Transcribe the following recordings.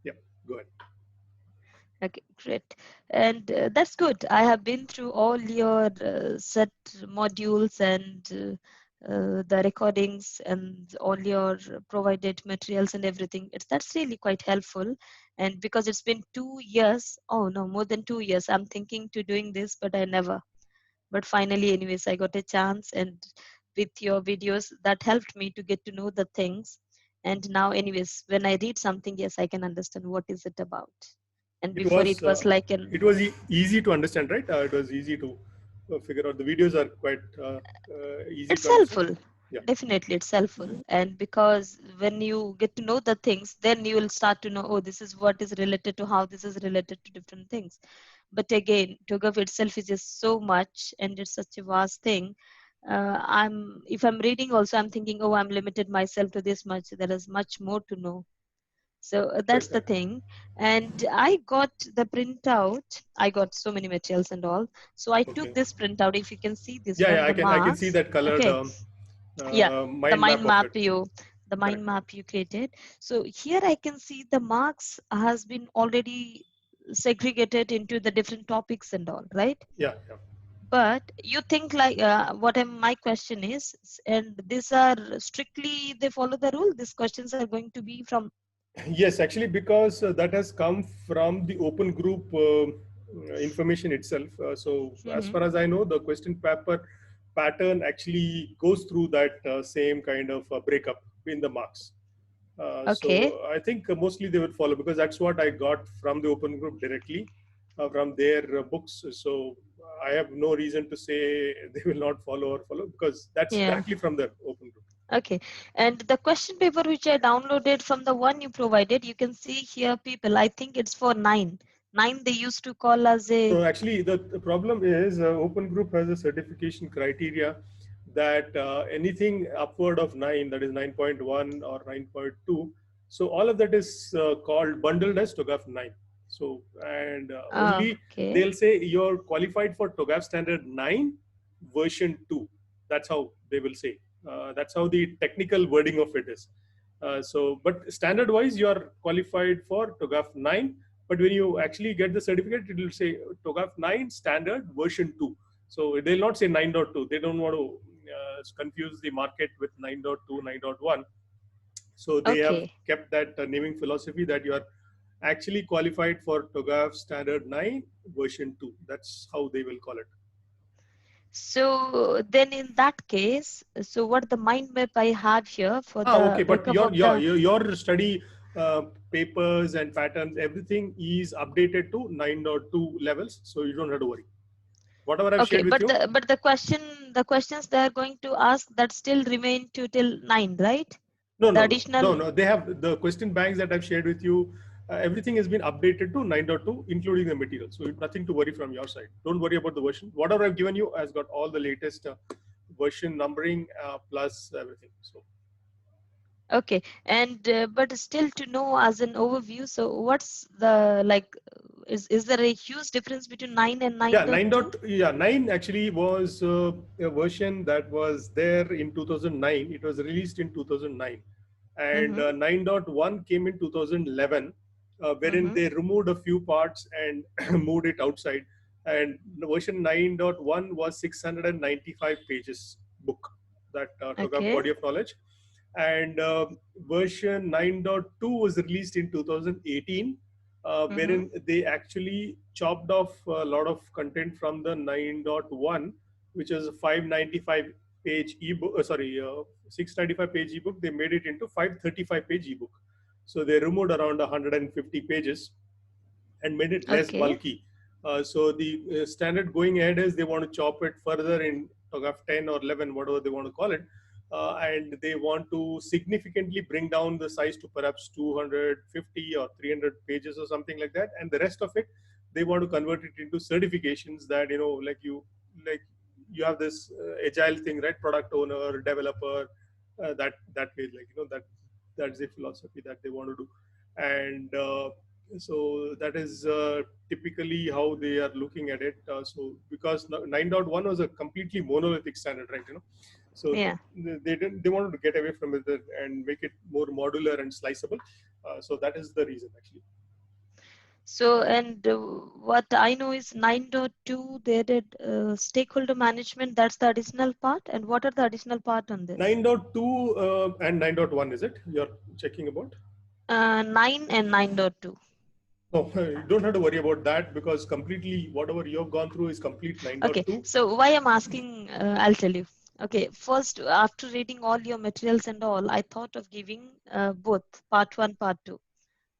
Yeah, go ahead. Okay, great. And that's good. I have been through all your set modules and the recordings and all your provided materials and everything. That's really quite helpful. And because it's been 2 years, oh no, more than 2 years, I'm thinking to doing this, but I never. But finally, anyways, I got a chance, and with your videos, that helped me to get to know the things. And now, anyways, when I read something, yes, I can understand what is it about. And It before was it was like it an, was easy to understand, right? It was easy to figure out. The videos are quite easy it's to understand. helpful. Yeah. Definitely, it's helpful. And because when you get to know the things, then you will start to know, oh, this is what is related to how this is related to different things. But again, TOGAF itself is just so much, and it's such a vast thing. If I'm reading also, I'm thinking, oh, I'm limited myself to this much. There is much more to know. So that's the Correct. thing. And I got the printout. I got so many materials and all. So I took Okay. this printout. If you can see this Yeah, one, yeah, the I can see marks. that colored Okay. Yeah, the mind map mind of map it. you, the mind Correct. map you created. So here I can see the marks has been already segregated into the different topics and all, right? Yeah, yeah. But you think like my question is, and these are strictly they follow the rule. These questions are going to be from. Yes, actually, because that has come from the open group information itself. So, as Mhm. far as I know, the question paper pattern actually goes through that same kind of breakup in the marks. Okay. So, I think mostly they will follow because that's what I got from the open group directly from their books. So, I have no reason to say they will not follow or follow because that's Yeah. directly from the open group. Okay. And the question paper which I downloaded from the one you provided, you can see here people, I think it's for nine. Nine they used to call as a. So actually, the problem is Open Group has a certification criteria that anything upward of 9, that is 9.1 or 9.2, so all of that is called bundled as TOGAF 9. So, and only Okay. they'll say you're qualified for TOGAF standard 9 version 2. That's how they will say. That's how the technical wording of it is. But standard wise, you are qualified for TOGAF 9, but when you actually get the certificate, it will say TOGAF 9 standard version 2. So they'll not say 9.2. They don't want to confuse the market with 9.2, 9.1. So they have Okay. kept that naming philosophy that you are actually qualified for TOGAF standard 9 version 2. That's how they will call it. So then in that case, so what the mind map I have here for Ah, okay, the but breakup of the. your study papers and patterns, everything is updated to 9.2 levels, so you don't have to worry. Whatever I've Okay, shared with but you, the questions they are going to ask that still remain to till 9, right? no, The no, no, no, additional. no. They have the question banks that I've shared with you. Everything has been updated to 9.2, including the material. So nothing to worry from your side. Don't worry about the version. Whatever I've given you has got all the latest version numbering plus everything. So Okay, and but still to know as an overview, so what's the like, is there a huge difference between 9 and yeah, 9.2? 9 actually was a version that was there in 2009. It was released in 2009, and Mm-hmm. 9.1 came in 2011, wherein Mm-hmm. they removed a few parts and moved it outside. And the version 9.1 was 695 pages book that took up Okay. body of knowledge, and version 9.2 was released in 2018, Mm-hmm. wherein they actually chopped off a lot of content from the 9.1, which is a 595 page ebook. 695 page ebook. They made it into 535 page ebook. So they removed around 150 pages and made it less Okay. bulky. So the standard going ahead is they want to chop it further in TOGAF 10 or 11, whatever they want to call it. And they want to significantly bring down the size to perhaps 250 or 300 pages or something like that. And the rest of it, they want to convert it into certifications that, like you have this agile thing, right? Product owner, developer, that way, that's the philosophy that they want to do. And so that is typically how they are looking at it. So because 9.1 was a completely monolithic standard, right? So Yeah. they wanted to get away from it and make it more modular and sliceable. So that is the reason actually. So, and what I know is 9.2, they did stakeholder management. That's the additional part. And what are the additional part on this? 9.2 and 9.1, is it? You're checking about? 9 and 9.2. No, you don't have to worry about that because completely whatever you have gone through is complete Okay, 9.2. so why I'm asking, I'll tell you. Okay, first, after reading all your materials and all, I thought of giving both part 1, part 2.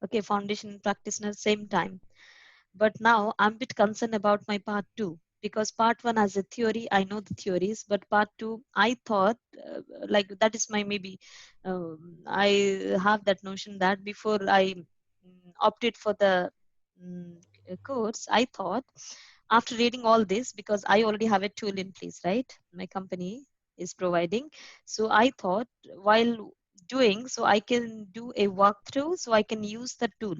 Okay, foundation and practitioner same time. But now I'm a bit concerned about my part 2 because part 1 has a theory. I know the theories, but part 2, I thought like that is my maybe. I have that notion that before I opted for the course, I thought after reading all this, because I already have a tool in place, right? My company is providing. So I thought while doing, so I can do a walkthrough, so I can use the tool.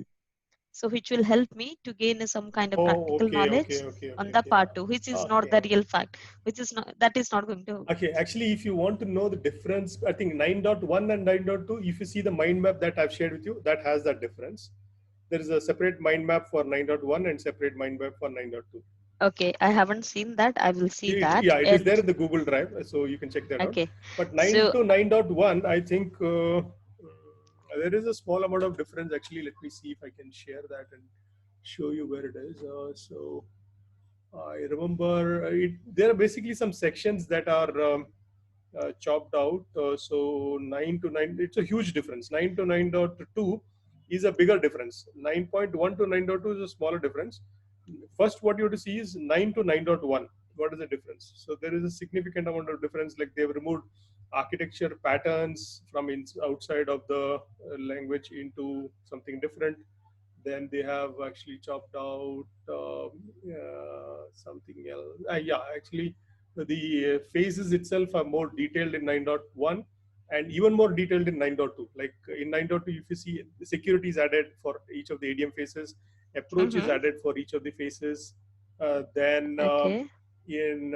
So which will help me to gain some kind of Oh, practical knowledge on the okay. part 2, which is not Okay. the real fact, which is not, that is not going to. Okay, actually, if you want to know the difference, I think 9.1 and 9.2, if you see the mind map that I've shared with you, that has that difference. There is a separate mind map for 9.1 and separate mind map for 9.2. Okay, I haven't seen that. I will see that. Yeah, it is And there in the Google Drive, so you can check that out. okay, But 9 so to 9.1, I think there is a small amount of difference. Actually, let me see if I can share that and show you where it is. So I remember there are basically some sections that are chopped out. So 9 to 9, it's a huge difference. 9 to 9.2 is a bigger difference. 9.1 to 9.2 is a smaller difference. First, what you have to see is 9 to 9.1. What is the difference? So there is a significant amount of difference. Like they've removed architecture patterns from outside of the language into something different. Then they have actually chopped out something else. Yeah, actually, the phases itself are more detailed in 9.1 and even more detailed in 9.2. Like in 9.2, if you see, the security is added for each of the ADM phases, approach is added for each of the phases. Then okay, in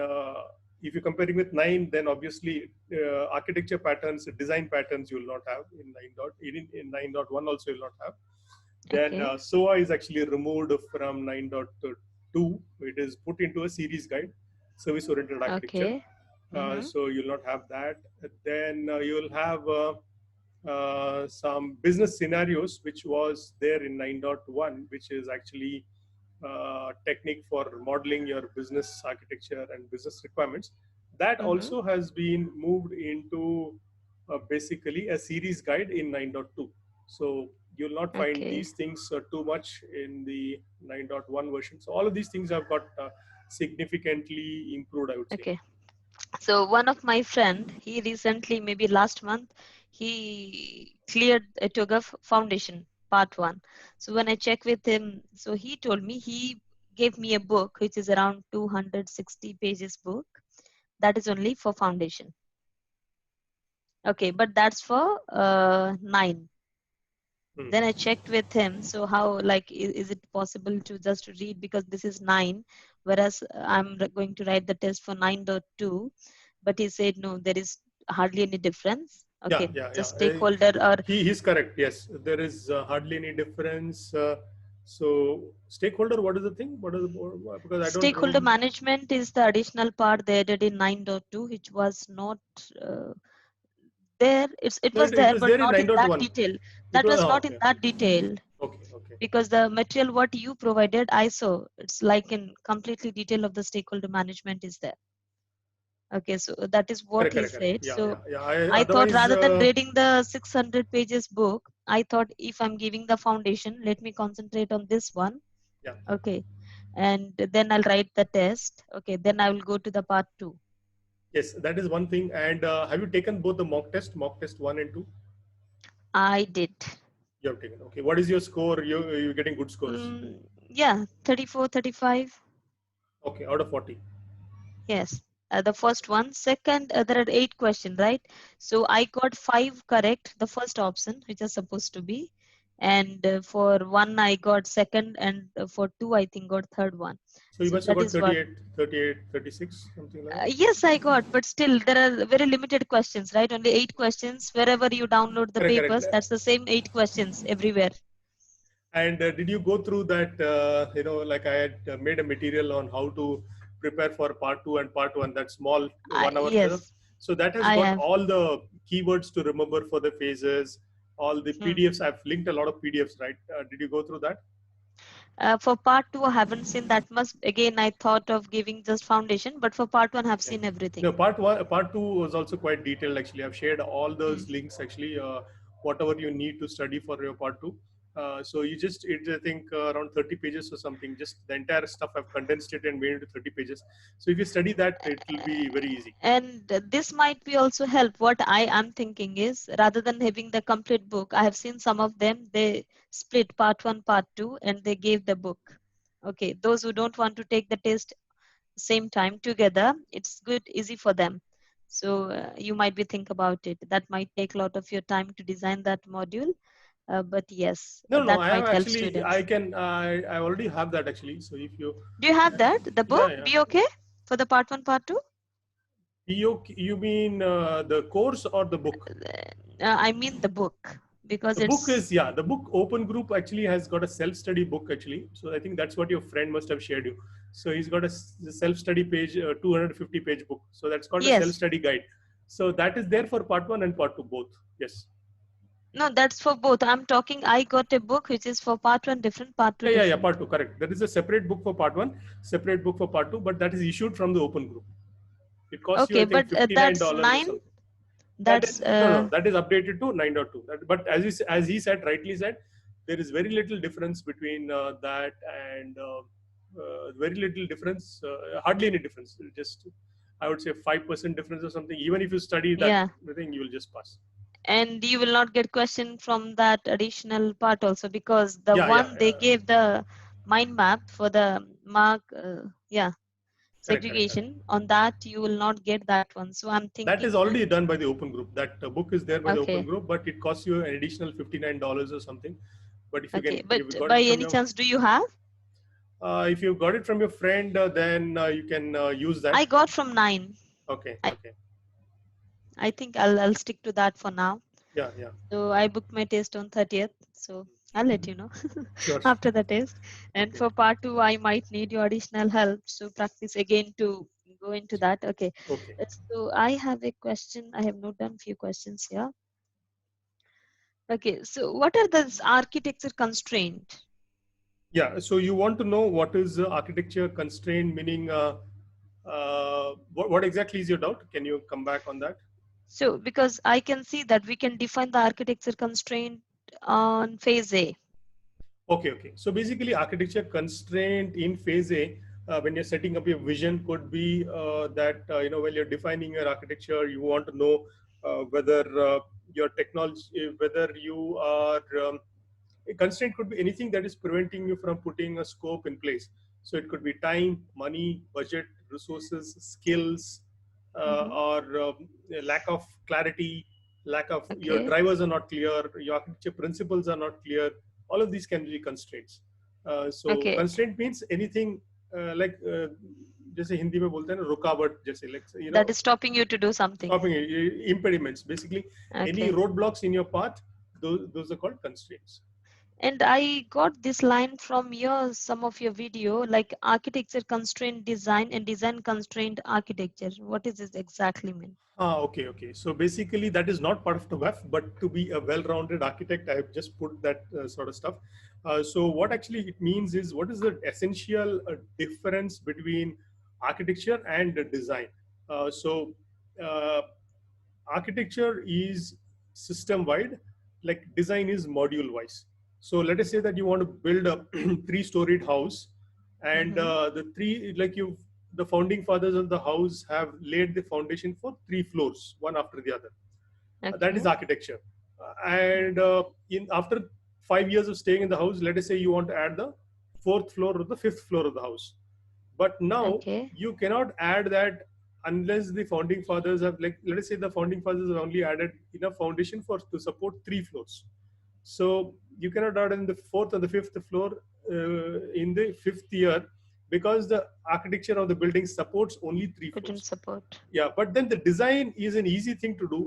if you're comparing with 9, then obviously architecture patterns, design patterns you will not have in 9.1 also you will not have. Then okay, SOA is actually removed from 9.2. It is put into a series guide, service oriented architecture. okay. So you'll not have that. Then you'll have some business scenarios, which was there in 9.1, which is actually technique for modeling your business architecture and business requirements. That also has been moved into basically a series guide in 9.2. So you'll not find Okay, these things too much in the 9.1 version. So all of these things have got significantly improved, I would say. okay. So one of my friend, he recently, maybe last month, he cleared a TOGAF foundation part 1. So when I check with him, so he told me he gave me a book which is around 260 pages book. That is only for foundation. Okay, but that's for 9. Then I checked with him. So how, like, is it possible to just read, because this is 9, whereas I'm going to write the test for 9.2. But he said, no, there is hardly any difference. Okay, just stakeholder or He's correct. Yes, there is hardly any difference. So stakeholder, what is the thing? What is because I don't stakeholder remember. management is the additional part they added in 9.2, which was not there. It No, was it there, was but there in not in that 9.1. detail. It That was was not in that detail. okay. Because the material what you provided, I saw it's like in completely detail of the stakeholder management is there. Okay, so that is what he Correct. said. So Yeah. I thought Otherwise, rather than reading the 600 pages book, I thought if I'm giving the foundation, let me concentrate on this one. yeah. Okay, and then I'll write the test. Okay, then I will go to the part 2. Yes, that is one thing. And have you taken both the mock test 1 and 2? I did. You have taken. Okay. What is your score? You're getting good scores. Yeah, 34, 35. Okay, out of 40. Yes, the first one. Second, there are 8 questions, right? So I got 5 correct, the first option, which is supposed to be. And for 1, I got second. And for 2, I think got third one. So you So must have that got is what. 38, 36, something like that. Yes, I got. But still, there are very limited questions, right? Only 8 questions. Wherever you download the Correct. papers, that's the same 8 questions everywhere. And did you go through that? Like I had made a material on how to prepare for part two and part one, that small 1 hour stuff. Yes, So that has I got have. all the keywords to remember for the phases, all the Hmm. PDFs. I've linked a lot of PDFs, right? Did you go through that? For part two, I haven't seen that much. Again, I thought of giving just foundation, but for part one, I've Yeah. seen everything. No, part two was also quite detailed. Actually, I've shared all those links. Actually, whatever you need to study for your part two. So it's I think around 30 pages or something. Just the entire stuff I've condensed it and made it to 30 pages. So if you study that, it will be very easy. And this might be also help. What I am thinking is, rather than having the complete book, I have seen some of them, they split part one, part two, and they gave the book. Okay, those who don't want to take the test same time together, it's good, easy for them. So you might be think about it. That might take a lot of your time to design that module. But yes, No, no, that I have might help actually. I students. can. I already have that actually. So if you, Do you have that? The yeah, book? yeah. Be okay for the part one, part two? POK, you mean the course or the book? I mean the book because The book it's is, yeah, the book Open Group actually has got a self-study book actually. So I think that's what your friend must have shared you. So he's got a self-study page, 250 page book. So that's called a yes. self-study guide. So that is there for part one and part two both. Yes. No, that's for both. I'm talking. I got a book which is for part one different, part two Yeah. different. Part two, correct. There is a separate book for part one, separate book for part two, but that is issued from the Open Group. It costs you, Okay, I think, but $59 that's or nine. something. That is That's no. That is updated to 9.2. But as he said, rightly said, there is very little difference between that and very little difference. Hardly any difference. Just I would say 5% difference or something. Even if you study that yeah. thing, you will just pass. And you will not get question from that additional part also because the one they Yeah. gave the mind map for the mark, yeah, Correct. segregation on that you will not get that one. So I'm That is thinking, already done by the Open Group. That book is there by the Open okay, Group, but it costs you an additional $59 or something. But okay. if But you got by it from any your chance, do you have? if you got it from your friend, then you can use that. I got from 9. Okay. I, I think I'll stick to that for now. Yeah. So I booked my test on 30th. So I'll let you know Sure. after the test. And Okay. for part 2, I might need your additional help. So practice again to go into that. Okay. Okay. So I have a question. I have noted down few questions here. Okay. So what are the architecture constraint? Yeah. So you want to know what is architecture constraint, meaning what exactly is your doubt? Can you come back on that? So because I can see that we can define the architecture constraint on phase A. Okay. So basically, architecture constraint in phase A, when you're setting up your vision, could be that when you're defining your architecture, you want to know whether your technology, whether you are a constraint could be anything that is preventing you from putting a scope in place. So it could be time, money, budget, resources, skills, or lack of clarity, lack of your Okay. drivers are not clear, your architecture principles are not clear. All of these can be constraints. So Okay. constraint means anything like जैसे हिंदी में बोलते हैं ना रुकावट जैसे like That is stopping you to do something. stopping impediments, basically any Okay. roadblocks in your path, those are called constraints. And I got this line from your some of your video, like architecture constraint design and design constraint architecture. What does this exactly mean? Okay. So basically, that is not part of the WAF, but to be a well-rounded architect, I have just put that sort of stuff. So what actually it means is what is the essential difference between architecture and design? So architecture is system-wide, like design is module-wise. So let us say that you want to build a three-storied house, and Mm-hmm. the founding fathers of the house have laid the foundation for 3 floors, one after the other. That is Okay. architecture. And in after 5 years of staying in the house, let us say you want to add the fourth floor or the fifth floor of the house. But now Okay. you cannot add that unless the founding fathers have, like, let us say the founding fathers have only added enough foundation for to support 3 floors. So you cannot add in the fourth or the fifth floor in the fifth year because the architecture of the building supports only 3 Couldn't floors. support. Yeah, but then the design is an easy thing to do.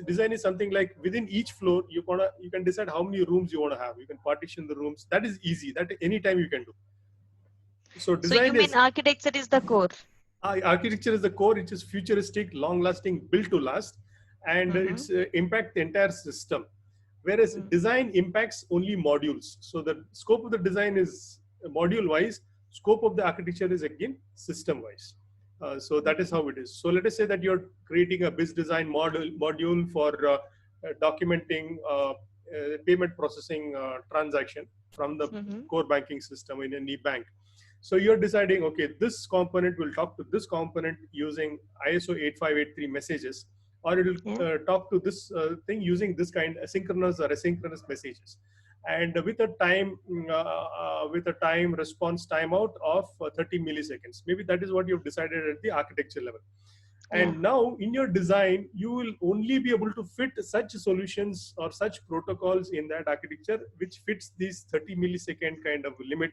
Design is something like within each floor you can decide how many rooms you want to have. You can partition the rooms. That is easy. That anytime you can do. So So you design mean architecture is the core? Architecture is the core. It is futuristic, long-lasting, built to last, and it's impact the entire system. Whereas design impacts only modules. So the scope of the design is module-wise. Scope of the architecture is again system-wise. So that is how it is. So let us say that you're creating a biz design module for documenting payment processing transaction from the core banking system in any bank. So you're deciding, okay, this component will talk to this component using ISO 8583 messages, or it will talk to this thing using this kind of synchronous or asynchronous messages, and with a time response timeout of 30 milliseconds. Maybe that is what you've decided at the architecture level. And now in your design, you will only be able to fit such solutions or such protocols in that architecture which fits this 30 millisecond kind of limit.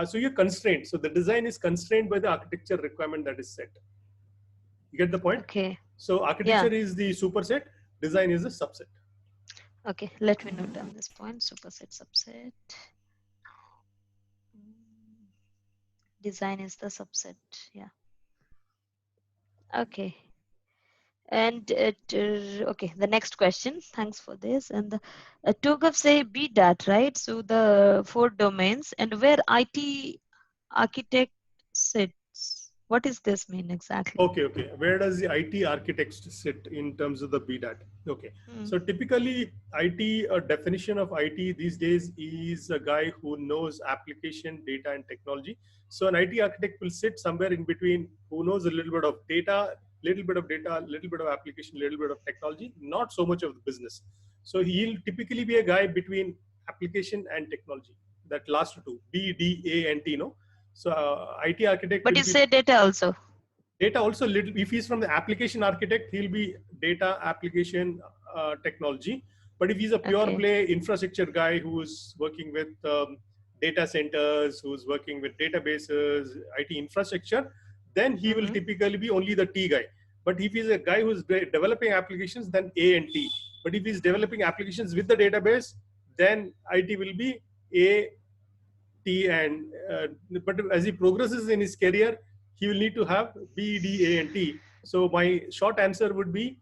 So you're constrained. So the design is constrained by the architecture requirement that is set. You get the point? Okay. So architecture is the superset, design is the subset. Okay, let me note down this point. Superset, subset. Design is the subset. Yeah. Okay. And okay, the next question. Thanks for this. And TOGAF say BDAT, right? So the 4 domains, and where IT architect sits. What does this mean exactly? Okay. Where does the IT architect sit in terms of the BDAT? Okay. So typically, IT, a definition of IT these days is a guy who knows application, data, and technology. So an IT architect will sit somewhere in between, who knows a little bit of data, little bit of application, little bit of technology, not so much of the business. So he'll typically be a guy between application and technology. That last two, B, D, A, and T, no? So IT architect. But you say data also. Data also little. If he's from the application architect, he'll be data, application, technology. But if he's a pure play infrastructure guy who's working with data centers, who's working with databases, IT infrastructure, then he will typically be only the T guy. But if he's a guy who's developing applications, then A and T. But if he's developing applications with the database, then IT will be A, T, and but as he progresses in his career, he will need to have B, D, A, and T. So my short answer would be,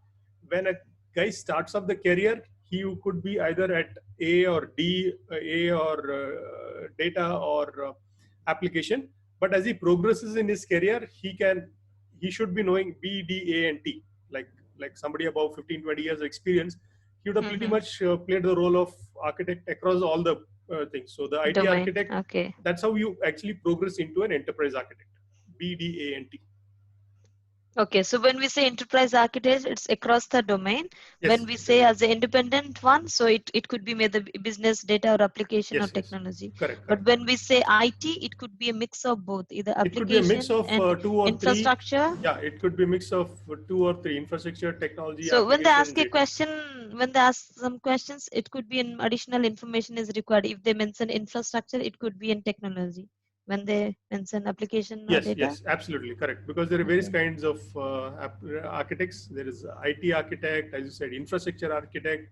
when a guy starts up the career, he could be either at A or D, A or data or application. But as he progresses in his career, he should be knowing B, D, A, and T. Like somebody about 15, 20 years of experience, he would have pretty much played the role of architect across all the things. So the IT architect, that's how you actually progress into an enterprise architect. B, D, A, and T. Okay, so when we say enterprise architect, it's across the domain. Yes. When we say as an independent one, so it could be made the business, data, or application, or technology. Correct. But when we say IT, it could be a mix of both, either application, it could be a mix of and 2 or infrastructure. 3. Yeah, it could be a mix of 2 or 3: infrastructure, technology. So when they ask a question, when they ask some questions, it could be an additional information is required. If they mention infrastructure, it could be in technology. When they mention application or data? Yes, absolutely correct. Because there are various kinds of architects. There is IT architect, as you said, infrastructure architect,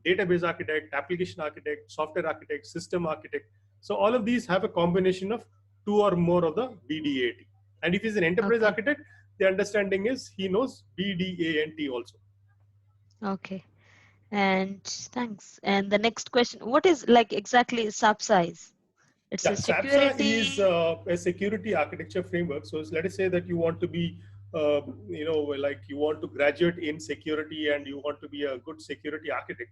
database architect, application architect, software architect, system architect. So all of these have a combination of 2 or more of the BDAT. And if he's an enterprise architect, the understanding is he knows BDA and T also. Okay. And thanks. And the next question, what is like exactly SAPSA? It's a security. SAPSA is a security architecture framework. So let us say that you want to be, like you want to graduate in security and you want to be a good security architect.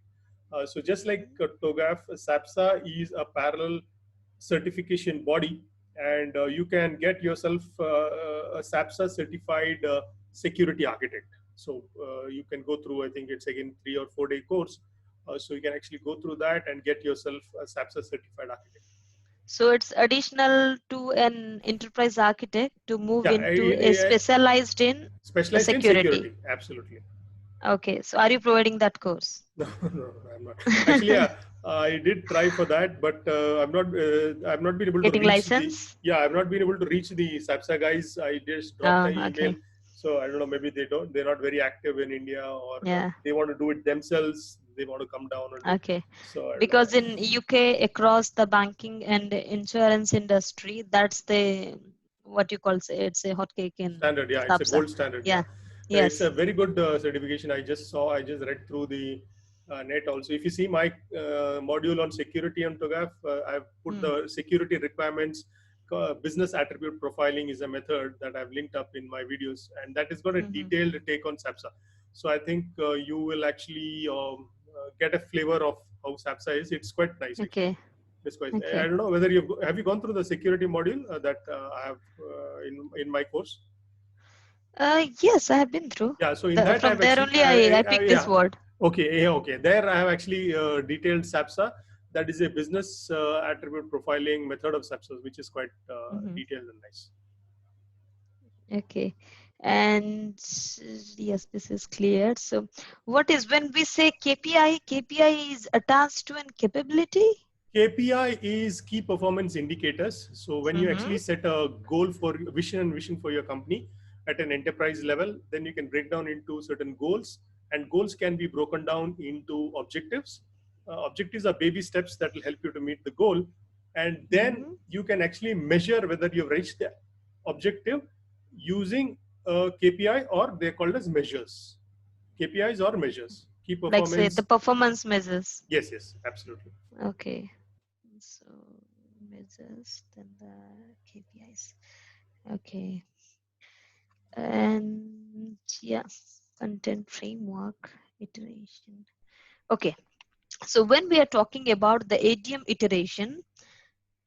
So just like TOGAF, SAPSA is a parallel certification body, and you can get yourself a SAPSA certified security architect. So you can go through, I think it's again 3 or 4 day course. So you can actually go through that and get yourself a SAPSA certified architect. So it's additional to an enterprise architect to move into a specialized in security. Absolutely. Okay. So are you providing that course? No, I'm not. Actually, I did try for that, but I've not been able to Getting reach the, license? yeah, I've not been able to reach the SAPSA guys. I just dropped an email. Okay. So I don't know, maybe they're not very active in India, or Yeah. they want to do it themselves. They want to come down and do it. Okay. So I don't know. Because in UK, across the banking and insurance industry, that's the what you call, say, it's a hot cake in Standard, yeah, it's a SAPSA. gold standard. Yeah, Yeah. it's a Yes. very good certification. I just saw, I just read through the net also. If you see my module on security on TOGAF, I've put the security requirements. Business attribute profiling is a method that I've linked up in my videos, and that has got a detailed take on SAPSA. So I think you will actually get a flavor of how SAPSA is. It's quite nice. Okay. It's quite. Okay. I don't know whether have you gone through the security module that I have in my course. Yes, I have been through. Yeah, so in that From I've there actually, only I picked this yeah, word. okay, yeah, okay. There I have actually detailed SAPSA. That is a business attribute profiling method of SAPSA, which is quite detailed and nice. Okay. And yes, this is clear. So what is when we say KPI? KPI is attached to an capability? KPI is key performance indicators. So when you actually set a goal for vision for your company at an enterprise level, then you can break down into certain goals, and goals can be broken down into objectives. Objectives are baby steps that will help you to meet the goal, and then you can actually measure whether you've reached the objective using a KPI, or they're called as measures. KPIs or measures. Key Like say the performance. performance measures. Yes, yes, absolutely. Okay. So measures, then the KPIs. Okay. And yeah, content framework, iteration. Okay. So when we are talking about the ADM iteration,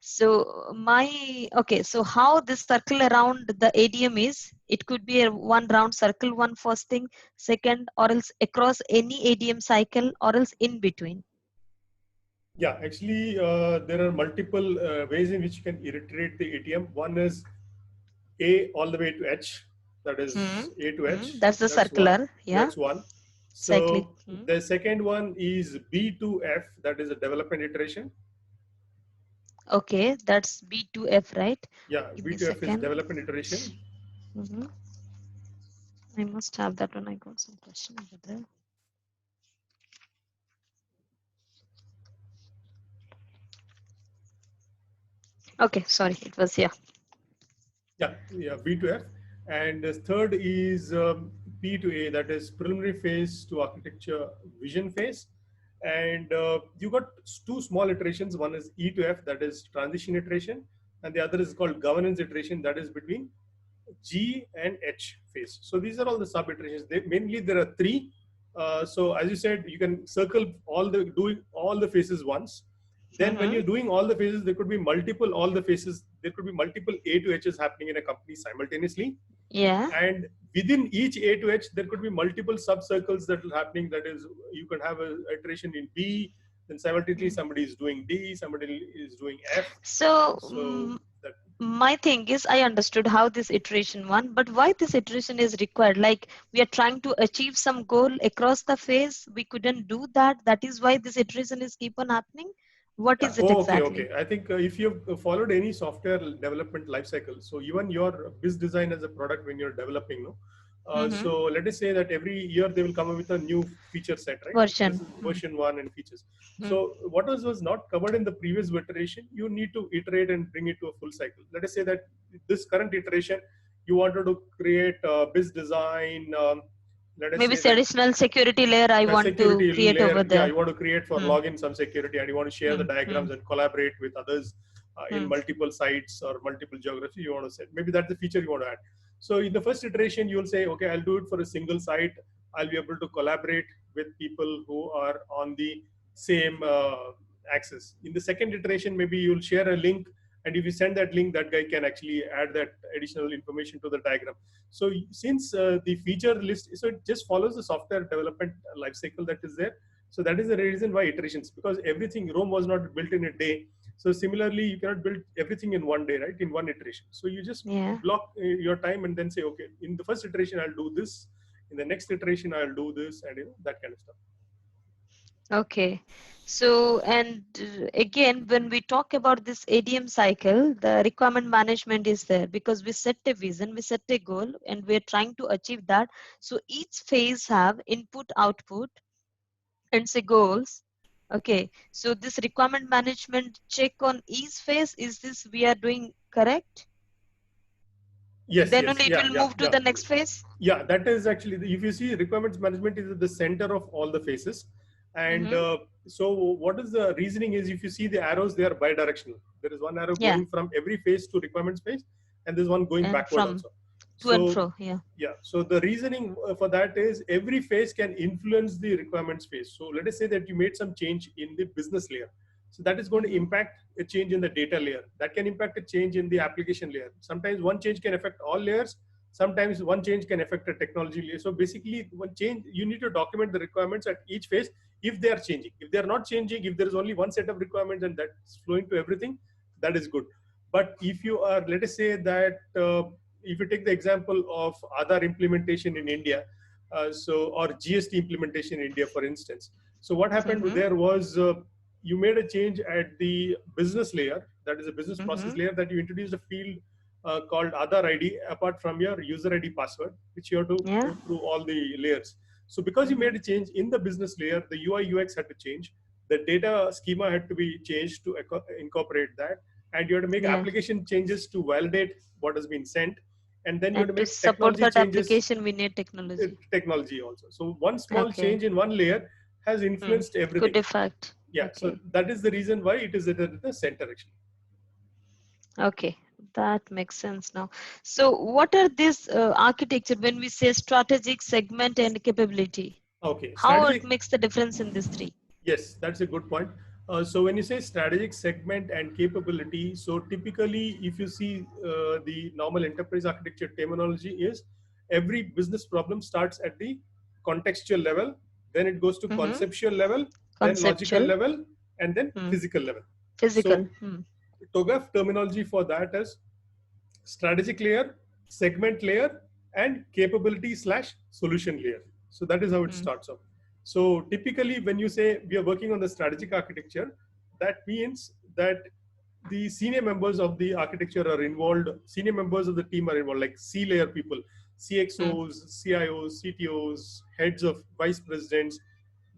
so so how this circle around the ADM is, it could be a one round circle, one first thing, second, or else across any ADM cycle, or else in between. Yeah, actually, there are multiple ways in which you can iterate the ATM. One is A all the way to H, that is A to H. That's the That's one. circular, yeah. That's one. Cyclic. So the second one is B to F, that is a development iteration. Okay, that's B to F, right? Yeah, Give B me a to F is second. development iteration. I must have that when I got some question over there. Okay, sorry, it was here. Yeah, B to F. And the third is P to A, that is preliminary phase to architecture vision phase. And you got two small iterations. One is E to F, that is transition iteration, and the other is called governance iteration, that is between G and H phase. So these are all the sub iterations. Mainly there are three. So as you said, you can circle doing all the phases once. Then when you're doing all the phases, there could be multiple there could be multiple A to H's happening in a company simultaneously. Yeah. And within each A to H, there could be multiple sub-circles that are happening. That is, you can have an iteration in B, then simultaneously somebody is doing D, somebody is doing F. So my thing is, I understood how this iteration one, but why this iteration is required? Like we are trying to achieve some goal across the phase, we couldn't do that. That is why this iteration is keep on happening. What is it exactly? Okay. I think if you've followed any software development lifecycle, so even your biz design as a product when you're developing, so let us say that every year they will come up with a new feature set, right? Version. This is version 1 and features. So what was not covered in the previous iteration, you need to iterate and bring it to a full cycle. Let us say that this current iteration, you wanted to create a biz design, let us Maybe say that additional security layer I want to security create layer, over yeah, there. you want to create for login some security, and you want to share the diagrams and collaborate with others in multiple sites or multiple geography you want to set. Maybe that's the feature you want to add. So in the first iteration, you'll say, okay, I'll do it for a single site. I'll be able to collaborate with people who are on the same axis. In the second iteration, maybe you'll share a link, and if you send that link, that guy can actually add that additional information to the diagram. So since the feature list, so it just follows the software development lifecycle that is there. So that is the reason why iterations, because everything, Rome was not built in a day. So similarly, you cannot build everything in one day, right? In one iteration. So you just block your time and then say, okay, in the first iteration, I'll do this. In the next iteration, I'll do this, and that kind of stuff. Okay. So, and again, when we talk about this ADM cycle, the requirement management is there because we set a vision, we set a goal, and we're trying to achieve that. So each phase have input, output, and say goals. Okay. So this requirement management check on each phase, is this we are doing correct? Yes, Then yes, only it yeah, will yeah, move to yeah. the next phase. Yeah, that is actually, if you see, requirements management is at the center of all the phases. And Mm-hmm. so what is the reasoning is, if you see the arrows, they are bidirectional. There is one arrow Yeah. going from every phase to requirements phase, and there's one going And backward from also. to and So fro. Yeah. yeah, so the reasoning for that is every phase can influence the requirements phase. So let us say that you made some change in the business layer. So that is going to Mm-hmm. impact a change in the data layer. That can impact a change in the application layer. Sometimes one change can affect all layers. Sometimes one change can affect a technology layer. So basically, one change, you need to document the requirements at each phase if they are changing. If they are not changing, if there is only one set of requirements and that's flowing to everything, that is good. But if you are, let us say that if you take the example of Aadhaar implementation in India, or GST implementation in India, for instance. So what happened Mm-hmm. there was, you made a change at the business layer, that is a business process Mm-hmm. layer, that you introduced a field called Aadhaar ID apart from your user ID password, which you have to Yeah. put through all the layers. So because you Mm-hmm. made a change in the business layer, the UI UX had to change, the data schema had to be changed to incorporate that, and you have to make Yeah. application changes to validate what has been sent, and then you have to And to make support technology that changes, application, we need technology. technology also. So one small Okay. change in one layer has influenced Could everything. affect. Yeah, so Okay. that is the reason why it is at the center actually. Okay. That makes sense now. So, what are these architecture when we say strategic, segment, and capability? Okay, How it strategic. makes the difference in these three? Yes, that's a good point. So when you say strategic segment and capability, so typically if you see the normal enterprise architecture terminology is, every business problem starts at the contextual level, then it goes to Mm-hmm. conceptual level, then logical Conceptual, level, and then hmm. physical level. Physical. So TOGAF terminology for that is strategic layer, segment layer, and capability slash solution layer. So that is how it starts off. So typically, when you say we are working on the strategic architecture, that means that the senior members of the architecture are involved. Senior members of the team are involved, like C layer people, CXOs, CIOs, CTOs, heads of vice presidents.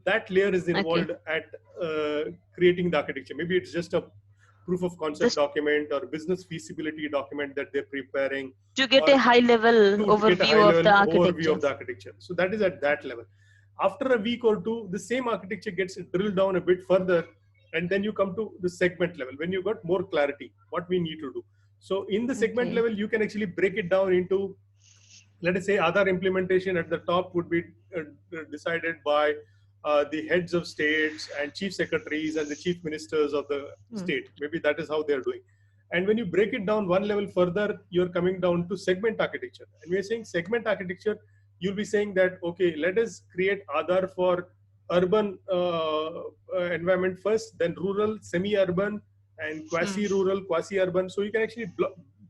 That layer is Okay. involved at creating the architecture. Maybe it's just a proof of concept Just document or business feasibility document that they're preparing, to get or a high level to get a high overview of level the overview architecture. of the architecture. So that is at that level. After a week or two, the same architecture gets drilled down a bit further, and then you come to the segment level when you got more clarity what we need to do. So in the segment Okay. level, you can actually break it down into, let us say, Aadhaar implementation at the top would be decided by the heads of states and chief secretaries and the chief ministers of the state. Maybe that is how they're doing. And when you break it down one level further, you're coming down to segment architecture. And we're saying segment architecture, you'll be saying that, okay, let us create Aadhaar for urban environment first, then rural, semi-urban, and quasi-rural, quasi-urban. So you can actually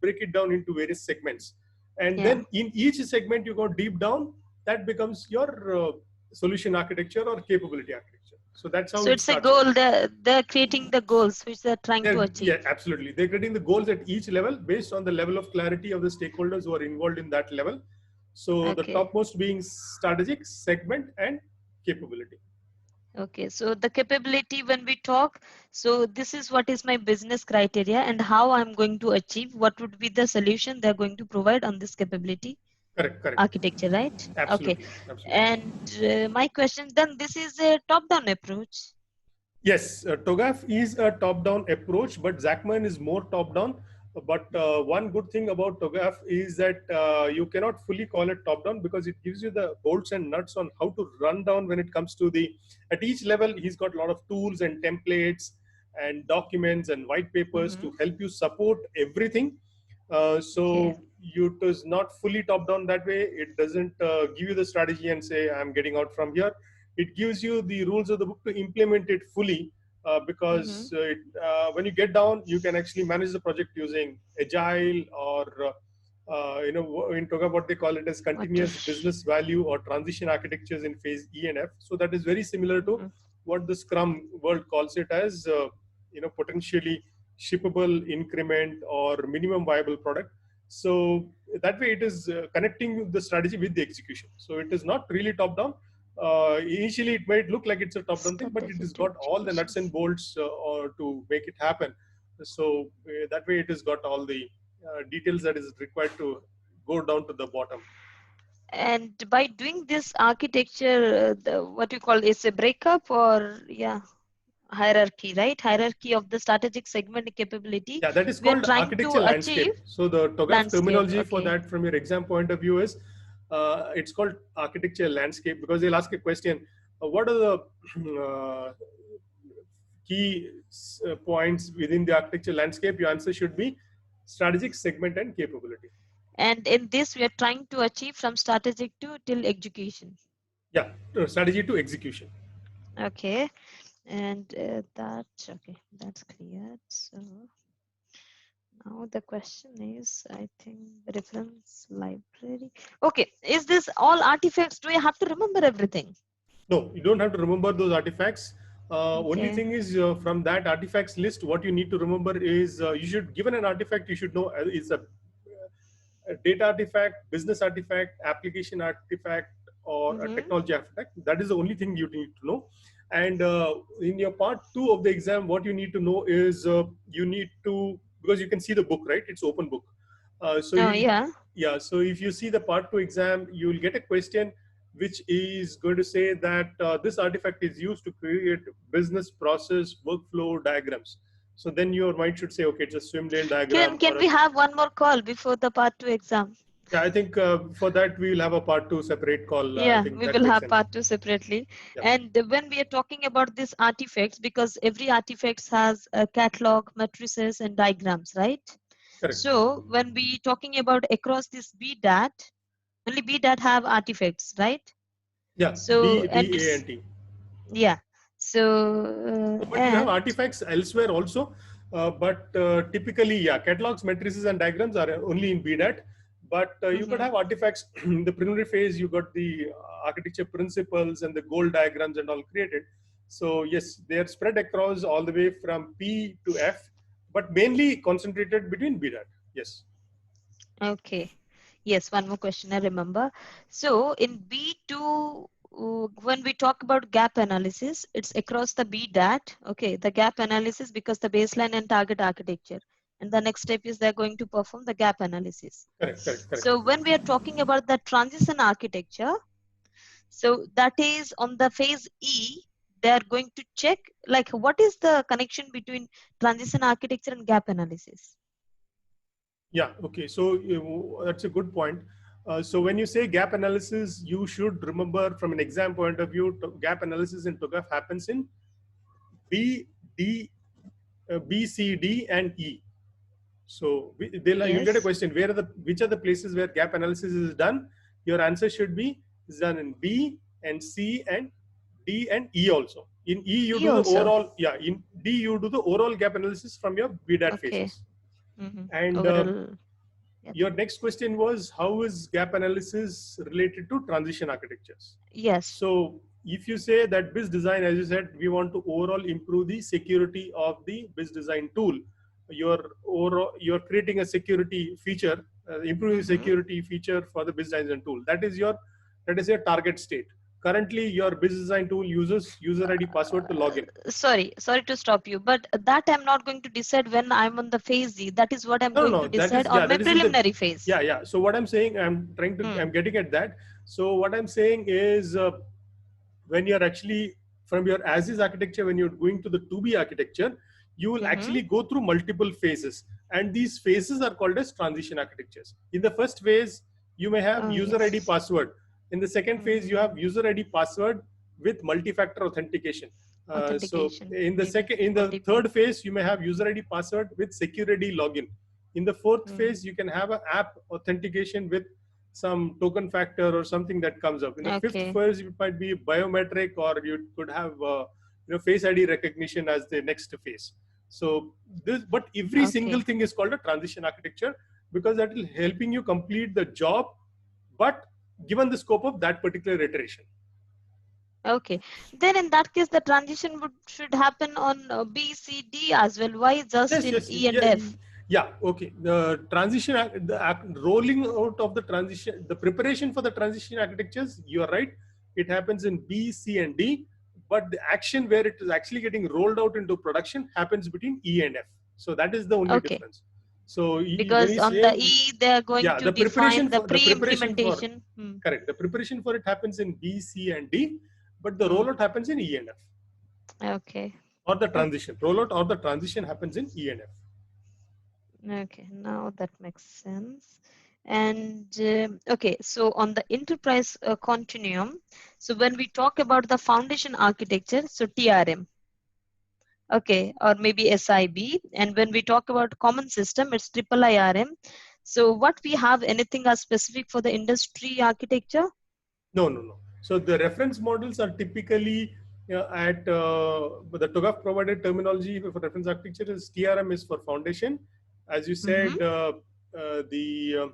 break it down into various segments, and Yeah. then in each segment you go deep down. That becomes your solution architecture or capability architecture. So that's how So it it's a starts off. goal. They're creating the goals which they're trying to Yeah, achieve. absolutely, they're getting the goals at each level based on the level of clarity of the stakeholders who are involved in that level. So the Okay. topmost being strategic, segment, and capability. Okay. So the capability when we talk, so this is what is my business criteria and how I'm going to achieve, what would be the solution they're going to provide on this capability Correct. architecture, right? Okay. Absolutely. And my question then, this is a top-down approach. Yes, TOGAF is a top-down approach, but Zachman is more top-down. But one good thing about TOGAF is that you cannot fully call it top-down because it gives you the bolts and nuts on how to run down when it comes to the, at each level, he's got a lot of tools and templates and documents and white papers to help you support everything. Okay. So it is not fully top-down that way. It doesn't give you the strategy and say, I'm getting out from here. It gives you the rules of the book to implement it fully, because when you get down, you can actually manage the project using agile or in Toga what they call it as What to continuous business value or transition architectures in phase E and F. So that is very similar to what the Scrum world calls it as, potentially shippable increment or minimum viable product. So that way it is connecting the strategy with the execution. So it is not really top down. Initially, it might look like it's a top down thing, but it has Strategy to got all the nuts and execution. bolts or to make it happen. So that way it has got all the details that is required to go down to the bottom. And by doing this architecture, what you call is a breakup or hierarchy, right? Hierarchy of the strategic segment capability. Yeah, that is We are called trying to architecture achieve landscape. So the TOGAF landscape. terminology for Okay. that from your exam point of view is it's called architecture landscape, because they'll ask a question, what are the key points within the architecture landscape? Your answer should be strategic segment and capability. And in this, we are trying to achieve from strategic to till execution. Yeah, strategy to execution. Okay. And that's clear. So now the question is, I think the reference library. Okay, is this all artifacts? Do I have to remember everything? No, you don't have to remember those artifacts. Only Okay. thing is from that artifacts list, what you need to remember is you should, given an artifact, you should know is a data artifact, business artifact, application artifact, or a technology artifact. That is the only thing you need to know. And in your part 2 of the exam, what you need to know is you need to, because you can see the book, right? It's open book. So so if you see the part 2 exam, you will get a question which is going to say that this artifact is used to create business process workflow diagrams. So then your mind should say, okay, it's a swim lane diagram. Can we have one more call before the part 2 exam? Yeah, I think for that we will have a part 2 separate call. I Yeah, think we that will makes have sense. part 2 separately. Yeah. And when we are talking about these artifacts, because every artifact has a catalog, matrices, and diagrams, right? Correct. So when we talking about across this BDAT, only BDAT have artifacts, right? Yeah. So B, A, and T. Yeah. So But you have artifacts elsewhere also. But typically, yeah, catalogs, matrices, and diagrams are only in BDAT. But you could have artifacts in the preliminary phase. You got the architecture principles and the goal diagrams and all created. So yes, they are spread across all the way from P to F, but mainly concentrated between BDAT. Yes. Okay. Yes, one more question I remember. So in B2, when we talk about gap analysis, it's across the BDAT. Okay, the gap analysis because the baseline and target architecture. And the next step is they're going to perform the gap analysis. Correct. So when we are talking about the transition architecture, so that is on the phase E, they are going to check like what is the connection between transition architecture and gap analysis? Yeah, okay. So that's a good point. So when you say gap analysis, you should remember from an exam point of view, gap analysis in TOGAF happens in B, D, B, C, D, and E. So you'll get a question, which are the places where gap analysis is done? Your answer should be is done in B and C and D and E also. In E, you do the overall, in D, you do the overall gap analysis from your BDAT phases. And your next question was, how is gap analysis related to transition architectures? Yes. So if you say that BIS design, as you said, we want to overall improve the security of the BIS design tool. You're creating a security feature, improving the security feature for the BIS design tool. That is your target state. Currently, your BIS design tool uses user ID password to log in. Sorry to stop you, but that I'm not going to decide when I'm on the phase Z. That is what I'm going to decide on my preliminary phase. Yeah. So what I'm saying, I'm getting at that. So what I'm saying is when you're actually from your as-is architecture, when you're going to the to-be architecture, you will actually go through multiple phases. And these phases are called as transition architectures. In the first phase, you may have user ID password. In the second phase, you have user ID password with multi-factor authentication. So in the third phase, you may have user ID password with security login. In the fourth phase, you can have an app authentication with some token factor or something that comes up. In the fifth phase, it might be biometric, or you could have Face ID recognition as the next phase. So but every single thing is called a transition architecture, because that will helping you complete the job, but given the scope of that particular iteration. Okay. Then in that case, the transition should happen on B, C, D as well. Why just Yes, in yes, E and yeah, F? yeah. Okay. The transition, rolling out of the transition, the preparation for the transition architectures. You are right. It happens in B, C, and D, but the action where it is actually getting rolled out into production happens between E and F. So that is the only Okay. difference. So when Because you on say, the E, they are going yeah, to define the the preparation for pre-implementation. correct. The preparation for it happens in B, C, and D, but the Hmm. rollout happens in E and F, Okay. or the Okay. transition rollout or the transition happens in E and F. Okay. Now that makes sense. And okay, so on the enterprise continuum, so when we talk about the foundation architecture, so TRM, okay, or maybe SIB, and when we talk about common system, it's triple IRM. So what we have anything as specific for the industry architecture? No, no, no. So the reference models are typically at the TOGAF provided terminology for reference architecture is TRM is for foundation. As you Mm-hmm. said, the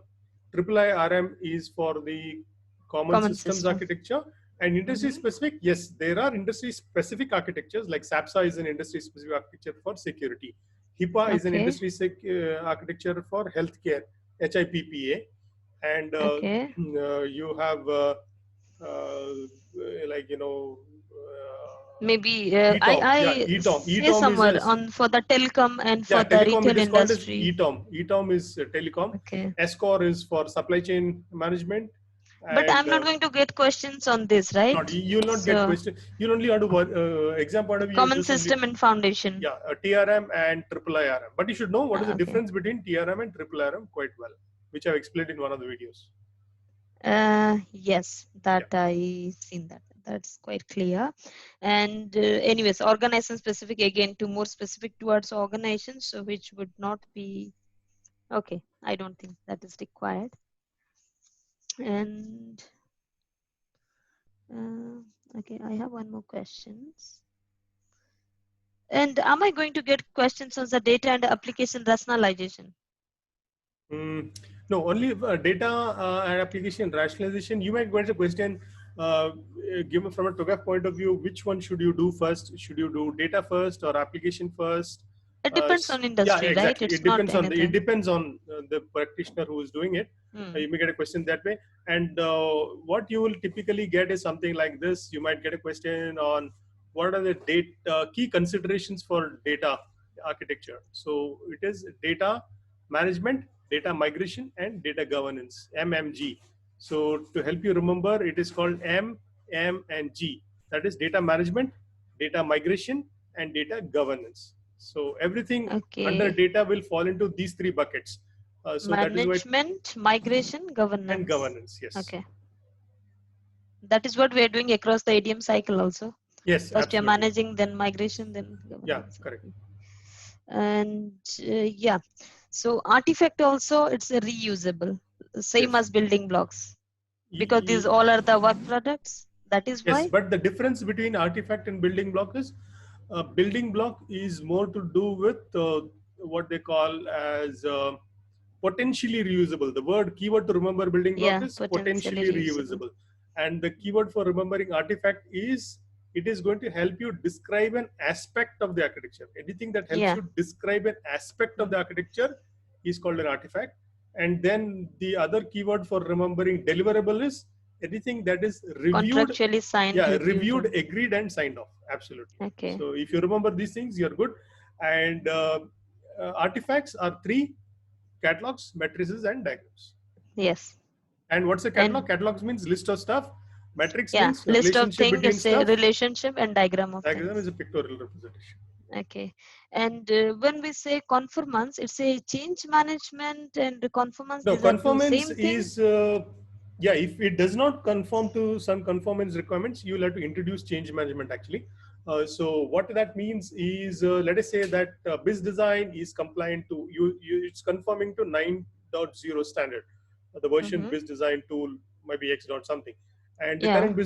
triple IRM is for the common Common systems system. architecture. And industry Mm-hmm. specific, yes, there are industry specific architectures like SAPSA is an industry specific architecture for security. HIPAA is an Okay. industry architecture for healthcare, HIPPA. And Okay. you have like Maybe ETOM. Yeah, I ETOM. say ETOM is somewhere a on for the telecom and yeah for the telecom. It retail is called as industry. ETOM. ETOM is telecom. Okay. SCORE is for supply chain management, But and I'm not going to get questions on this, right? not you will not get So question. You'll only have to exam point of view. common Just only system and foundation. yeah TRM and triple IRM. But you should know what is the Okay. difference between TRM and triple IRM quite well, which I've explained in one of the videos. Yes, that Yeah. I seen that. That's quite clear. And anyways, organization specific again to more specific towards organizations, so which would not be okay. I don't think that is required. And okay, I have one more questions. And am I going to get questions on the data and application rationalization? No, only data and application rationalization. You might get a question given from a TOGAF point of view, which one should you do first? Should you do data first or application first? It depends on Yeah, industry, right? exactly. It's not It anything. depends on the practitioner who is doing it. You may get a question that way. And what you will typically get is something like this. You might get a question on what are the key considerations for data architecture. So it is data management, data migration, and data governance, MMG. So to help you remember, it is called M, M, and G. That is data management, data migration, and data governance. So everything under Okay. data will fall into these three buckets. So that is why Management, migration, and governance. governance. Yes. Okay. That is what we are doing across the ADM cycle also. Yes, First you're absolutely. managing, then migration, then Yeah, governance. correct. And yeah, so artifact also it's a reusable, same Yes. as building blocks, because these all are the work products. That is Yes, why. but the difference between artifact and building block is building block is more to do with what they call as potentially reusable. The word keyword to remember building block Yeah, is potentially potentially reusable. reusable. And the keyword for remembering artifact is it is going to help you describe an aspect of the architecture. Anything that helps Yeah. you describe an aspect of the architecture is called an artifact. And then the other keyword for remembering deliverable is anything that is reviewed, Contractually signed, yeah, reviewed. reviewed, agreed, and signed off. Absolutely. Okay. So if you remember these things, you're good. And artifacts are three: catalogs, matrices, and diagrams. Yes. And what's a catalog? And Catalogs means list of stuff. Matrix yeah, means list of relationship things, between it's a stuff. relationship, and diagram of Diagram things. is a pictorial representation. Okay. And when we say conformance, it's a change management and conformance. No, These are two conformance same thing. is, yeah, if it does not conform to some conformance requirements, you will have to introduce change management actually. So what that means is, let us say that BIS design is compliant to, it's conforming to 9.0 standard. The version BIS design tool might be X dot something. And the Yeah, current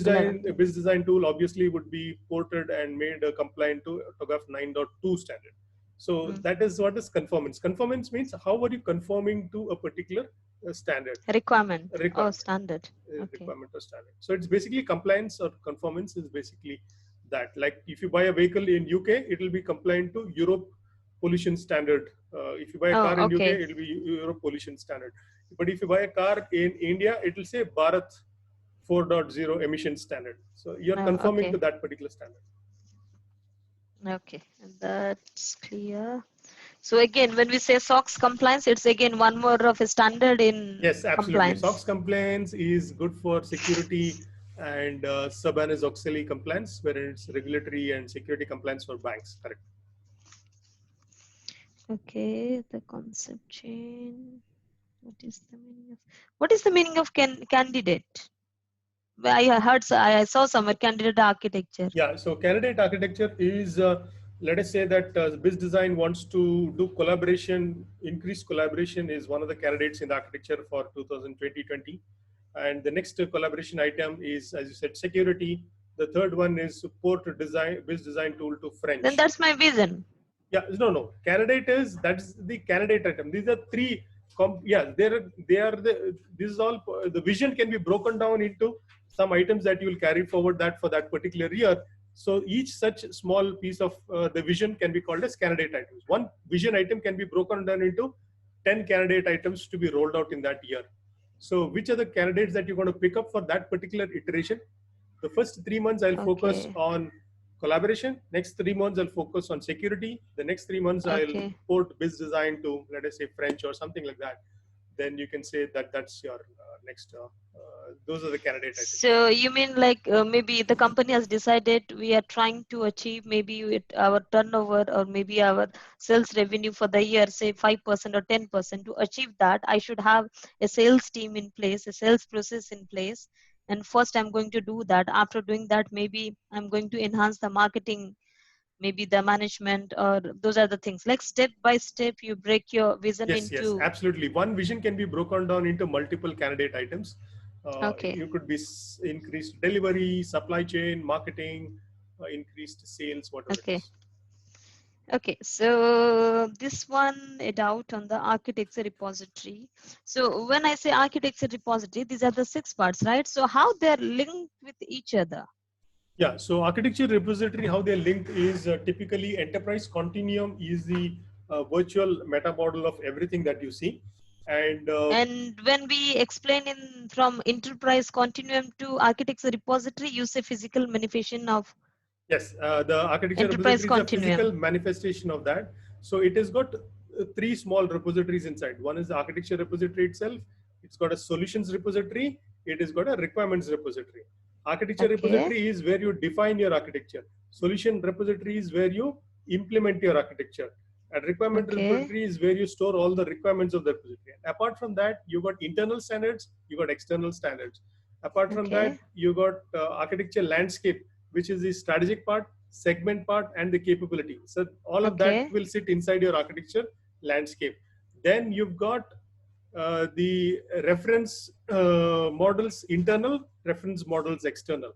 BIS design tool obviously would be ported and made compliant to TOGAF 9.2 standard. So that is what is conformance. Conformance means how are you conforming to a particular standard. Requirement or Requirement. standard. Okay. Requirement or standard. So it's basically compliance or conformance is basically that. Like if you buy a vehicle in UK, it will be compliant to Europe pollution standard. If you buy a car in UK, it will be Europe pollution standard. But if you buy a car in India, it will say Bharat 4.0 emission standard. So you're conforming to that particular standard. Okay, that's clear. So again, when we say SOX compliance, it's again one more of a standard in yes, absolutely. Compliance. SOX compliance is good for security and Sarbanes Oxley compliance, where it's regulatory and security compliance for banks. Correct. Okay, the concept chain. What is the meaning of candidate? I heard, I saw somewhere candidate architecture. Yeah, so candidate architecture is, let us say that BizDesign wants to do collaboration, increased collaboration is one of the candidates in the architecture for 2020. And the next collaboration item is, as you said, security. The third one is support BizDesign tool to French. Then that's my vision. Yeah, no. Candidate is, that's the candidate item. These are three, this is all, the vision can be broken down into some items that you will carry forward that for that particular year. So each such small piece of the vision can be called as candidate items. One vision item can be broken down into 10 candidate items to be rolled out in that year. So which are the candidates that you're going to pick up for that particular iteration? The first 3 months I'll focus on collaboration. Next 3 months I'll focus on security. The next 3 months I'll port BizDesign to, let us say, French or something like that. Then you can say that that's your next, those are the candidates. So you mean like maybe the company has decided we are trying to achieve maybe our turnover or maybe our sales revenue for the year, say 5% or 10%. To achieve that, I should have a sales team in place, a sales process in place. And first I'm going to do that. After doing that, maybe I'm going to enhance the marketing, maybe the management, or those are the things. Like step by step, you break your vision into. Yes, absolutely. One vision can be broken down into multiple candidate items. You could be increased delivery, supply chain, marketing, increased sales, whatever it is. Okay, so this one, a doubt on the architecture repository. So when I say architecture repository, these are the 6 parts, right? So how they're linked with each other? Yeah, so architecture repository, how they're linked is typically enterprise continuum is the virtual meta model of everything that you see. And when we explain from enterprise continuum to architecture repository, you say physical manifestation of. Yes, the architecture repository is a physical manifestation of that. So it has got 3 small repositories inside. One is the architecture repository itself. It's got a solutions repository. It has got a requirements repository. Architecture repository is where you define your architecture. Solution repository is where you implement your architecture. And requirement repository is where you store all the requirements of the repository. Apart from that, you got internal standards, you got external standards. Apart from that, you got architecture landscape, which is the strategic part, segment part, and the capability. So all of that will sit inside your architecture landscape. Then you've got the reference models internal, reference models external.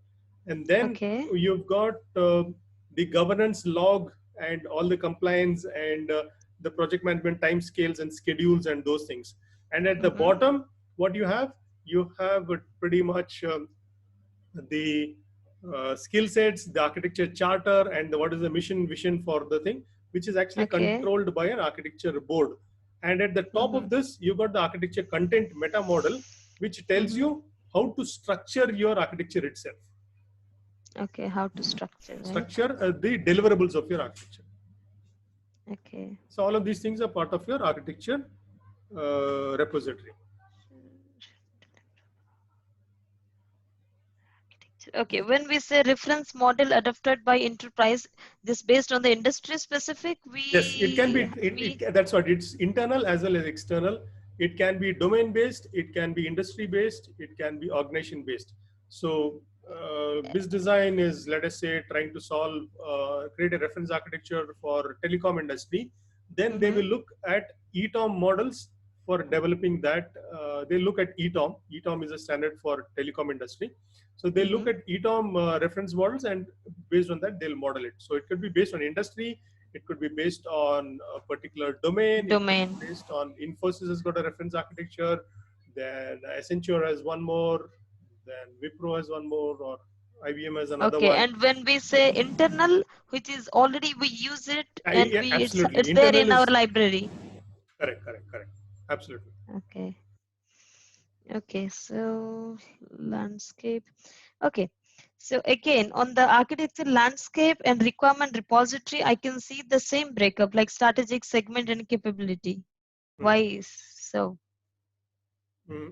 And then you've got the governance log and all the compliance and the project management timescales and schedules and those things. And at the bottom, what you have pretty much the skill sets, the architecture charter, and what is the mission vision for the thing, which is actually controlled by an architecture board. And at the top of this, you got the architecture content meta model, which tells you how to structure your architecture itself. Okay, how to structure. Structure the deliverables of your architecture. Okay. So all of these things are part of your architecture repository. Okay, when we say reference model adopted by enterprise, this based on the industry specific, yes, it can be, that's what, it's internal as well as external. It can be domain based, it can be industry based, it can be organization based. So BizDesign is, let us say, trying to solve, create a reference architecture for telecom industry. Then they will look at ETOM models for developing that. They look at ETOM. ETOM is a standard for telecom industry. So they look at ETOM reference models, and based on that, they'll model it. So it could be based on industry, It could be based on a particular domain. It could Domain. be based on Infosys has got a reference architecture. Then Accenture has one more. Then Wipro has one more, or IBM has another Okay, one. and when we say internal, which is already we use it and Yeah, absolutely. it's there Internal in our is library. correct. Absolutely. Okay. Okay, so landscape. Okay, so again on the architecture landscape and requirement repository, I can see the same breakup like strategic, segment, and capability. Why is so?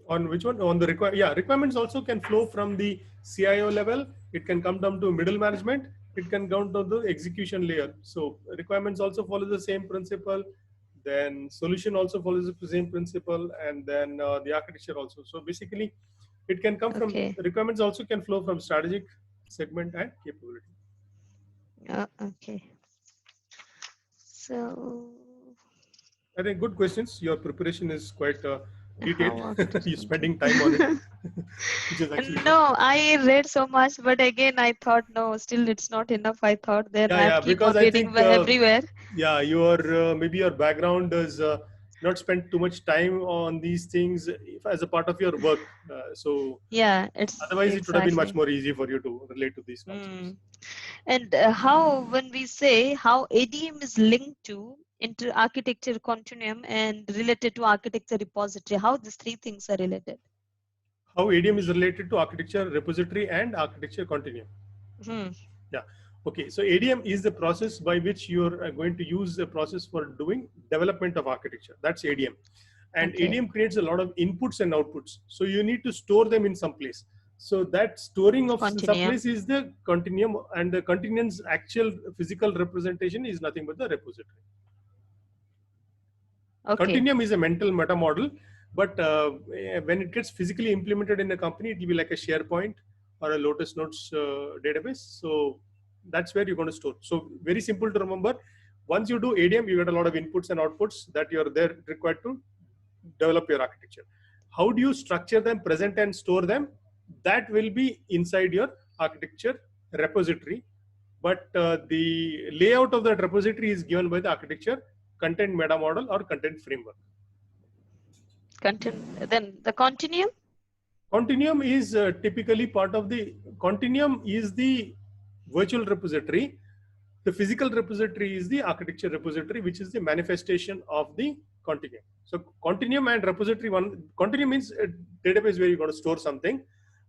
On which one? On the requirements also can flow from the CIO level. It can come down to middle management. It can come down to the execution layer. So requirements also follow the same principle. Then solution also follows the same principle, and then the architecture also. So basically, it can come from Okay. requirements also can flow from strategic, segment, and capability. Okay. So I think good questions. Your preparation is quite detailed. how architecture You're spending time on it, which is actually good. No, I read so much, but again I thought no, still it's not enough. I thought then I have keep Because on I reading think everywhere. your maybe your background is not spent too much time on these things as a part of your work. So Yeah, it's otherwise, it would have been much exactly. more easy for you to relate to these concepts. And how, when we say how ADM is linked to into architecture continuum and related to architecture repository, how these three things are related? How ADM is related to architecture repository and architecture continuum. Yeah. Okay. So ADM is the process by which you're going to use the process for doing development of architecture. That's ADM. And Okay. ADM creates a lot of inputs and outputs. So you need to store them in some place. So that storing of some Continuum. place is the continuum, and the continuum's actual physical representation is nothing but the repository. Okay. Continuum is a mental meta model, but when it gets physically implemented in a company, it will be like a SharePoint or a Lotus Notes database. So that's where you're going to store. So very simple to remember. Once you do ADM, you get a lot of inputs and outputs that you're there required to develop your architecture. How do you structure them, present and store them? That will be inside your architecture repository. But the layout of that repository is given by the architecture content meta model or content framework. Then the continuum? Continuum is typically part of the continuum is the virtual repository. The physical repository is the architecture repository, which is the manifestation of the continuum. So continuum and repository, one continuum means a database where you're going to store something,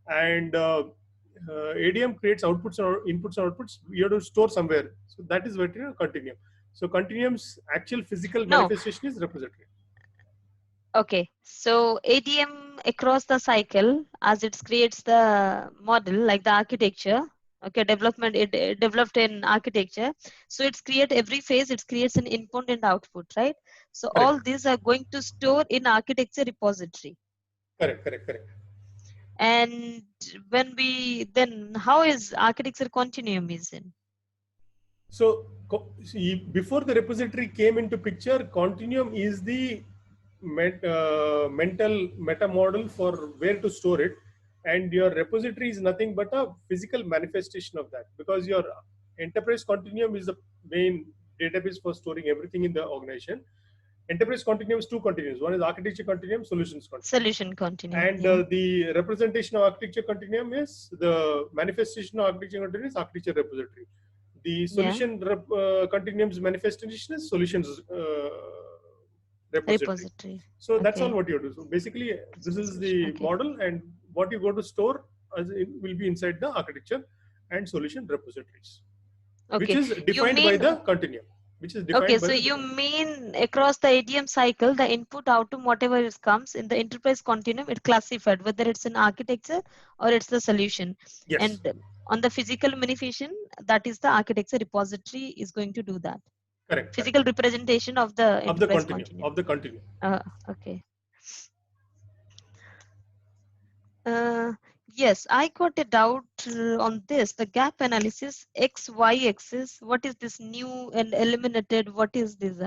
and ADM creates outputs or inputs and outputs. You have to store somewhere. So that is what continuum. So continuum's actual physical manifestation is repository. Okay, so ADM across the cycle, as it creates the model, like the architecture, okay, development, it developed in architecture. So it's create every phase, it creates an input and output, right? So Correct. all these are going to store in architecture repository. Correct. And when we, then how is architecture continuum is in? So before the repository came into picture, continuum is the mental meta model for where to store it, and your repository is nothing but a physical manifestation of that, because your enterprise continuum is the main database for storing everything in the organization. Enterprise continuum is two continuums. One is architecture continuum, solutions continuum. Solution continuum. And the representation of architecture continuum is the manifestation of architecture continuum is architecture repository. The solution continuum's manifestation is solutions repository. So that's all what you do. So basically, this is the model, and what you go to store will be inside the architecture and solution repositories, which is defined by the continuum. Which is defined by so you mean across the ADM cycle, the input, output, whatever it comes in the enterprise continuum, it classified whether it's an architecture or it's the solution. Yes. And on the physical manifestation, that is the architecture repository is going to do that. Correct. Physical representation of the enterprise continuum. Of the continuum. Okay. Yes, I got a doubt on this. The gap analysis, X, Y axis. What is this new and eliminated? What is this?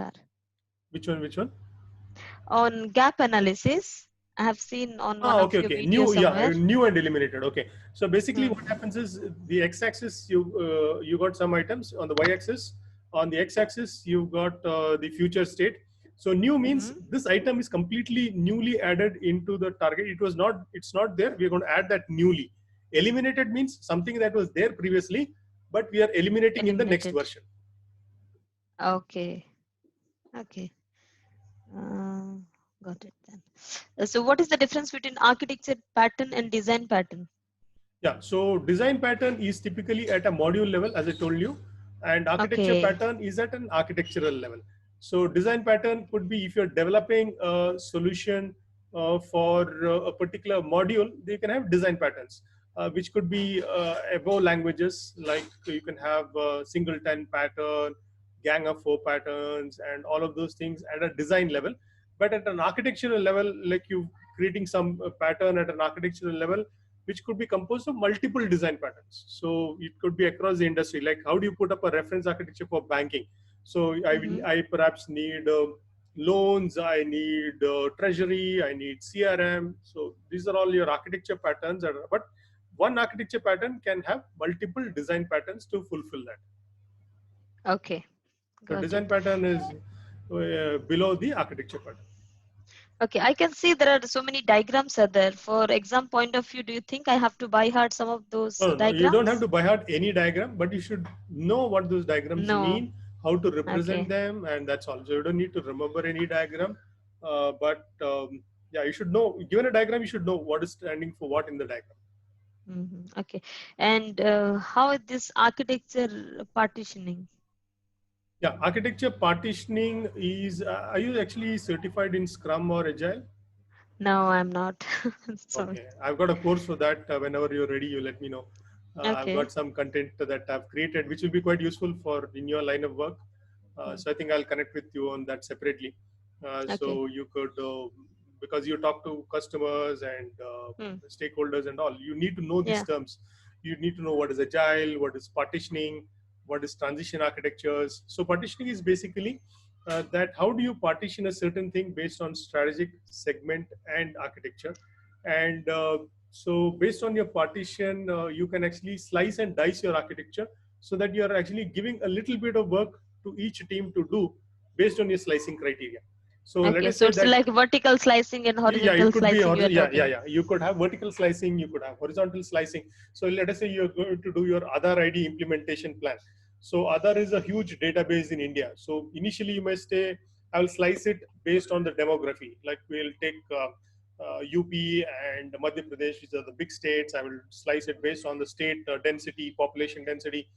Which one? On gap analysis, I have seen on one of your videos new, somewhere. New and eliminated. Okay, so basically what happens is the x-axis you got some items, on the y-axis On the x-axis, you've got the future state. So new means this item is completely newly added into the target. It's not there. We're going to add that newly. Eliminated means something that was there previously, but we are eliminating in the next version. Okay. Okay. Got it then. So what is the difference between architecture pattern and design pattern? Yeah, so design pattern is typically at a module level, as I told you, and architecture pattern is at an architectural level. So design pattern could be if you're developing a solution for a particular module, they can have design patterns, which could be above languages, like you can have a singleton pattern, gang of four patterns, and all of those things at a design level. But at an architectural level, like you creating some pattern at an architectural level, which could be composed of multiple design patterns. So it could be across the industry. Like how do you put up a reference architecture for banking? So I perhaps need loans, I need treasury, I need CRM. So these are all your architecture patterns. But one architecture pattern can have multiple design patterns to fulfill that. Okay. So design pattern is below the architecture pattern. Okay, I can see there are so many diagrams are there. For exam point of view, do you think I have to by heart some of those diagrams? No, you don't have to by heart any diagram, but you should know what those diagrams mean, how to represent them, and that's all. So you don't need to remember any diagram, yeah, you should know, given a diagram, you should know what is standing for what in the diagram. Okay, and how is this architecture partitioning? Yeah, architecture partitioning is, are you actually certified in Scrum or Agile? No, I'm not. Sorry. Okay, I've got a course for that. Whenever you're ready, you let me know. I've got some content that I've created, which will be quite useful for in your line of work. So I think I'll connect with you on that separately. So you could, because you talk to customers and stakeholders and all, you need to know these terms. You need to know what is agile, what is partitioning, what is transition architectures. So partitioning is basically that how do you partition a certain thing based on strategic, segment, and architecture. And so based on your partition, you can actually slice and dice your architecture so that you are actually giving a little bit of work to each team to do based on your slicing criteria. So let us say it's like vertical slicing and horizontal slicing. You could have vertical slicing, you could have horizontal slicing. So let us say you're going to do your Aadhaar ID implementation plan. So Aadhaar is a huge database in India. So initially you may say, I will slice it based on the demography. Like we'll take UP and Madhya Pradesh, which are the big states. I will slice it based on the state density, population density.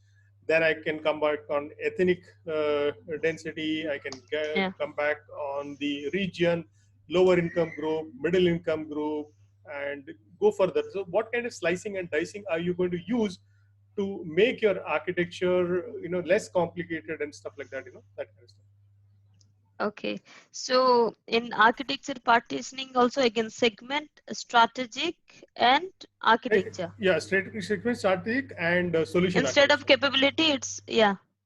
Then I can come back on ethnic density. I can come back on the region, lower income group, middle income group, and go further. So what kind of slicing and dicing are you going to use to make your architecture, less complicated and stuff like that, that kind of stuff. Okay, so in architecture partitioning also again segment, strategic, and architecture. Yeah, segment, strategic, and solution. Instead of capability, it's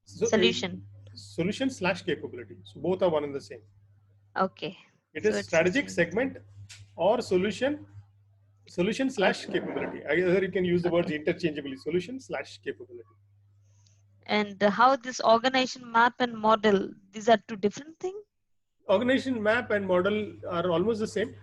solution. Solution / capability. So both are one and the same. Okay. It is strategic, segment, or solution / capability. Either you can use the words interchangeably. Solution / capability. And how this organization map and model, these are two different things? Organization map and model are almost the same.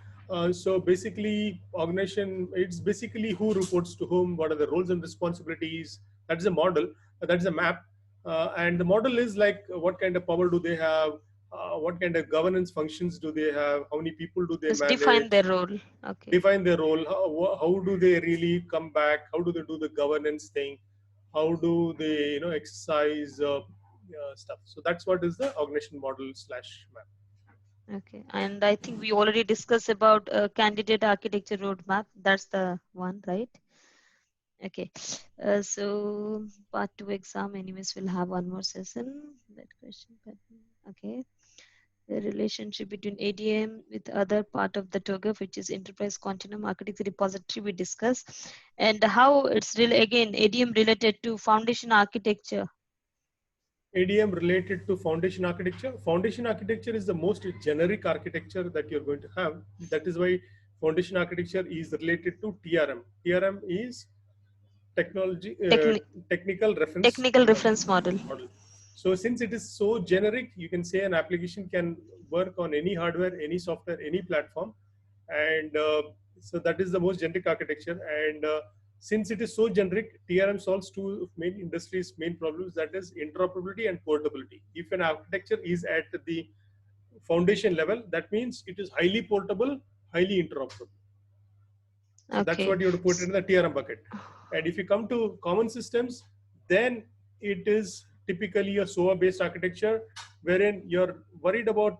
So basically, organization, it's basically who reports to whom, what are the roles and responsibilities. That is a model, that is a map. And the model is like what kind of power do they have, what kind of governance functions do they have, how many people do they manage. Define their role. Okay. Define their role. How do they really come back? How do they do the governance thing? How do they, exercise stuff? So that's what is the organization model / map. Okay, and I think we already discussed about candidate architecture roadmap. That's the one, right? Okay, so part 2 exam anyways will have one more session. That question, okay. The relationship between ADM with other part of the TOGAF, which is Enterprise Continuum Architecture Repository, we discussed, and how it's really again ADM related to foundation architecture. ADM related to foundation architecture. Foundation architecture is the most generic architecture that you're going to have. That is why foundation architecture is related to TRM. TRM is technical reference model. So since it is so generic, you can say an application can work on any hardware, any software, any platform. And so that is the most generic architecture. And since it is so generic, TRM solves two main industries' main problems, that is interoperability and portability. If an architecture is at the foundation level, that means it is highly portable, highly interoperable. So that's Okay. what you have to put in the TRM bucket. And if you come to common systems, then it is typically a SOA-based architecture, wherein you're worried about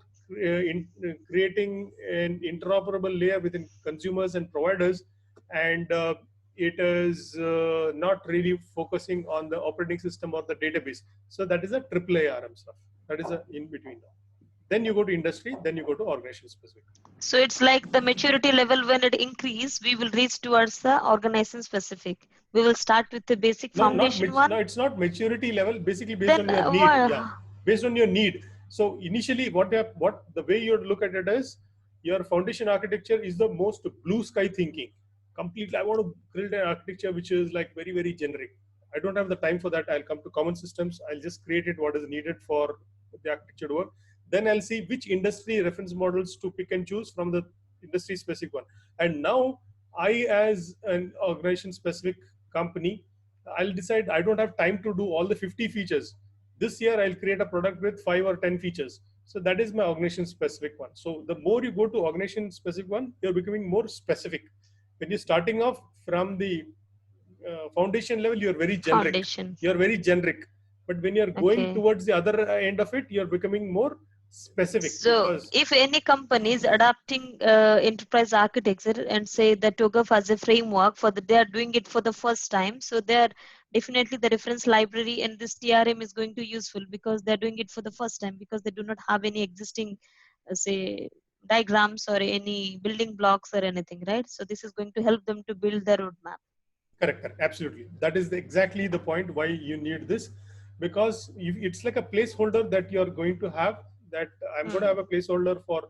creating an interoperable layer within consumers and providers, and it is not really focusing on the operating system or the database. So that is a triple ARM stuff. That is a in between. Then you go to industry, then you go to organization specific. So it's like the maturity level, when it increase, we will reach towards the organization specific. We will start with the basic No, foundation one. no, it's not maturity level. Basically, based Then on your need. Yeah, based on your need. So initially, what the way you look at it is, your foundation architecture is the most blue sky thinking. Completely, I want to build an architecture which is like very, very generic. I don't have the time for that. I'll come to common systems. I'll just create it what is needed for the architecture to work. Then I'll see which industry reference models to pick and choose from the industry specific one. And now I, as an organization specific company, I'll decide I don't have time to do all the 50 features. This year, I'll create a product with 5 or 10 features. So that is my organization specific one. So the more you go to organization specific one, you're becoming more specific. When you're starting off from the foundation level, you're very generic. Foundation. You're very generic. But when you're going towards the other end of it, you're becoming more specific. So if any company is adapting enterprise architecture and say that TOGAF as a framework for they are doing it for the first time, so they're definitely the reference library and this TRM is going to be useful because they're doing it for the first time, because they do not have any existing say diagrams or any building blocks or anything, right? So this is going to help them to build their roadmap. Correct, absolutely. That is exactly the point why you need this, because it's like a placeholder that you're going to have, that I'm going to have a placeholder for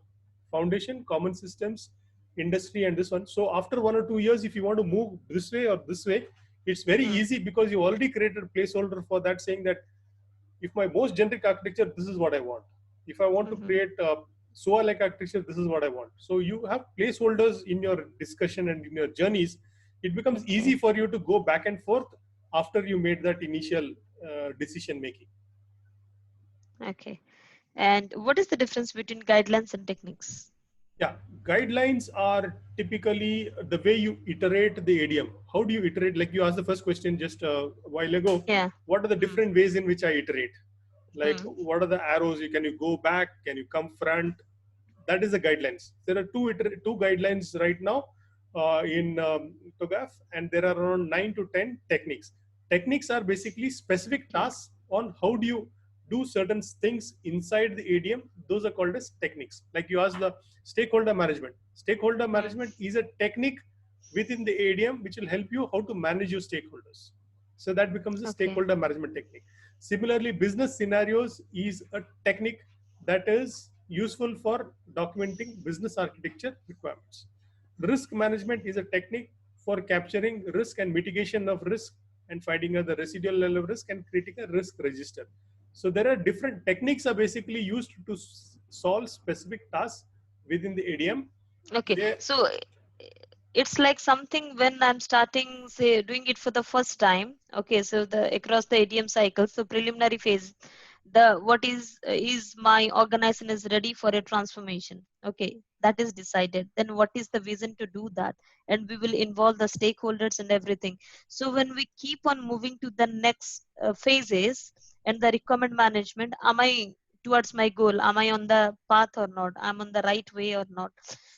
foundation, common systems, industry, and this one. So after 1 or 2 years, if you want to move this way or this way, it's very easy, because you already created a placeholder for that, saying that if my most generic architecture, this is what I want. If I want to create a SOA-like architecture, this is what I want. So you have placeholders in your discussion and in your journeys. It becomes easy for you to go back and forth after you made that initial decision making. Okay. And what is the difference between guidelines and techniques? Yeah, guidelines are typically the way you iterate the ADM. How do you iterate? Like you asked the first question just a while ago. Yeah. What are the different ways in which I iterate? Like what are the arrows? Can you go back? Can you come front? That is the guidelines. There are two guidelines right now in TOGAF, and there are around 9 to 10 techniques. Techniques are basically specific tasks on how do you do certain things inside the ADM. Those are called as techniques. Like you asked the stakeholder management. Stakeholder management is a technique within the ADM which will help you how to manage your stakeholders. So that becomes a stakeholder management technique. Similarly, business scenarios is a technique that is useful for documenting business architecture requirements. Risk management is a technique for capturing risk and mitigation of risk and finding out the residual level of risk and creating a risk register. So there are different techniques are basically used to solve specific tasks within the ADM. Okay, so it's like something when I'm starting, say, doing it for the first time. Okay, so the across the ADM cycle, so preliminary phase, the what is my organization is ready for a transformation. Okay, that is decided. Then what is the vision to do that, and we will involve the stakeholders and everything. So when we keep on moving to the next phases and the requirement management, am I towards my goal? Am I on the path or not? I'm on the right way or not?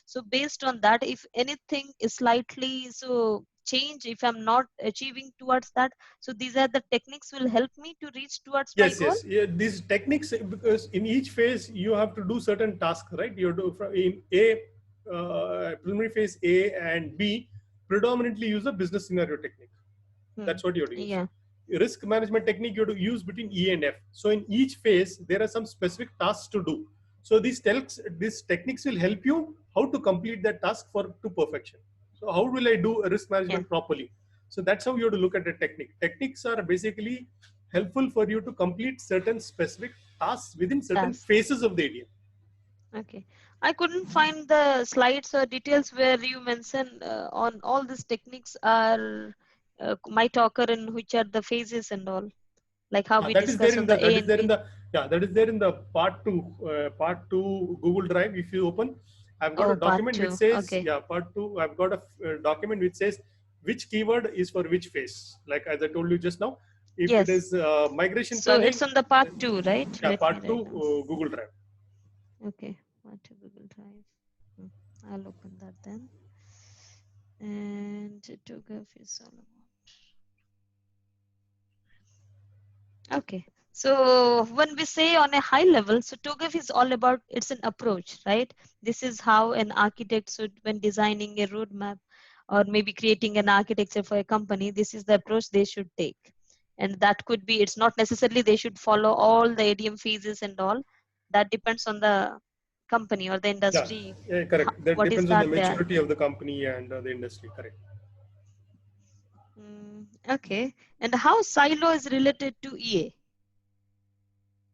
So based on that, if anything is slightly so change, if I'm not achieving towards that, so these are the techniques will help me to reach towards my goal. Yes. Yeah, these techniques, because in each phase you have to do certain tasks, right? You do in preliminary phase A and B, predominantly use a business scenario technique. That's what you're doing. Yeah. Risk management technique you have to use between E and F. So in each phase there are some specific tasks to do. So these techniques will help you how to complete that task to perfection. So how will I do a risk management properly? So that's how you have to look at the technique. Techniques are basically helpful for you to complete certain specific tasks within certain Task. phases of the ADM. Okay. I couldn't find the slides or details where you mention on all these techniques are might occur in which are the phases and all, like how we That is there discussed in on the the A and B. that is there in the part two Google Drive. If you open, I've got Oh, a part document which 2. says, Okay. part two. I've got a document which says which keyword is for which phase. Like as I told you just now, if it Yes. is migration So it's planning, on the part then 2, right? yeah, Let me part two write down. Google Drive. Okay. Part 2 Google Drive. I'll open that then. And TOGAF is all about. Okay. So when we say on a high level, so TOGAF is all about, it's an approach, right? This is how an architect should, when designing a roadmap or maybe creating an architecture for a company, this is the approach they should take. And that could be, it's not necessarily they should follow all the ADM phases and all. That depends on the company or the Yeah, industry. yeah, correct. That What is depends on the that there? maturity of the company and the industry. Correct. Okay. And how silo is related to EA?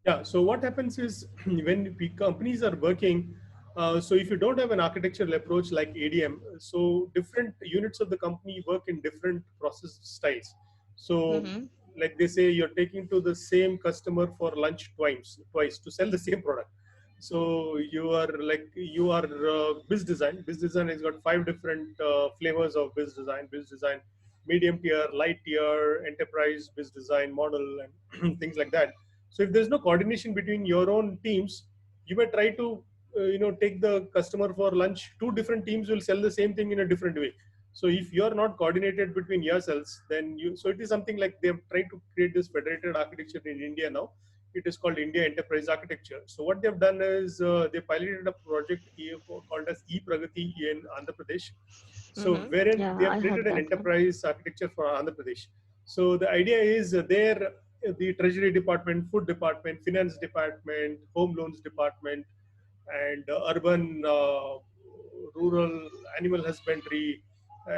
Yeah. So what happens is when companies are working, so if you don't have an architectural approach like ADM, so different units of the company work in different process styles. So Mm-hmm. like they say, you're taking to the same customer for lunch twice to sell the same product. So you are biz design. Biz design has got 5 different flavors of biz design. Biz design, medium tier, light tier, enterprise biz design model, and things like that. So if there's no coordination between your own teams, you may try to take the customer for lunch. 2 different teams will sell the same thing in a different way. So if you are not coordinated between yourselves, then so it is something like they've tried to create this federated architecture in India now. It is called India Enterprise Architecture. So what they've done is they piloted a project called as E-Pragati in Andhra Pradesh. So Mm-hmm. wherein Yeah, they I have heard created an that one. enterprise architecture for Andhra Pradesh. So the idea is there the treasury department, food department, finance department, home loans department, and urban, rural, animal husbandry,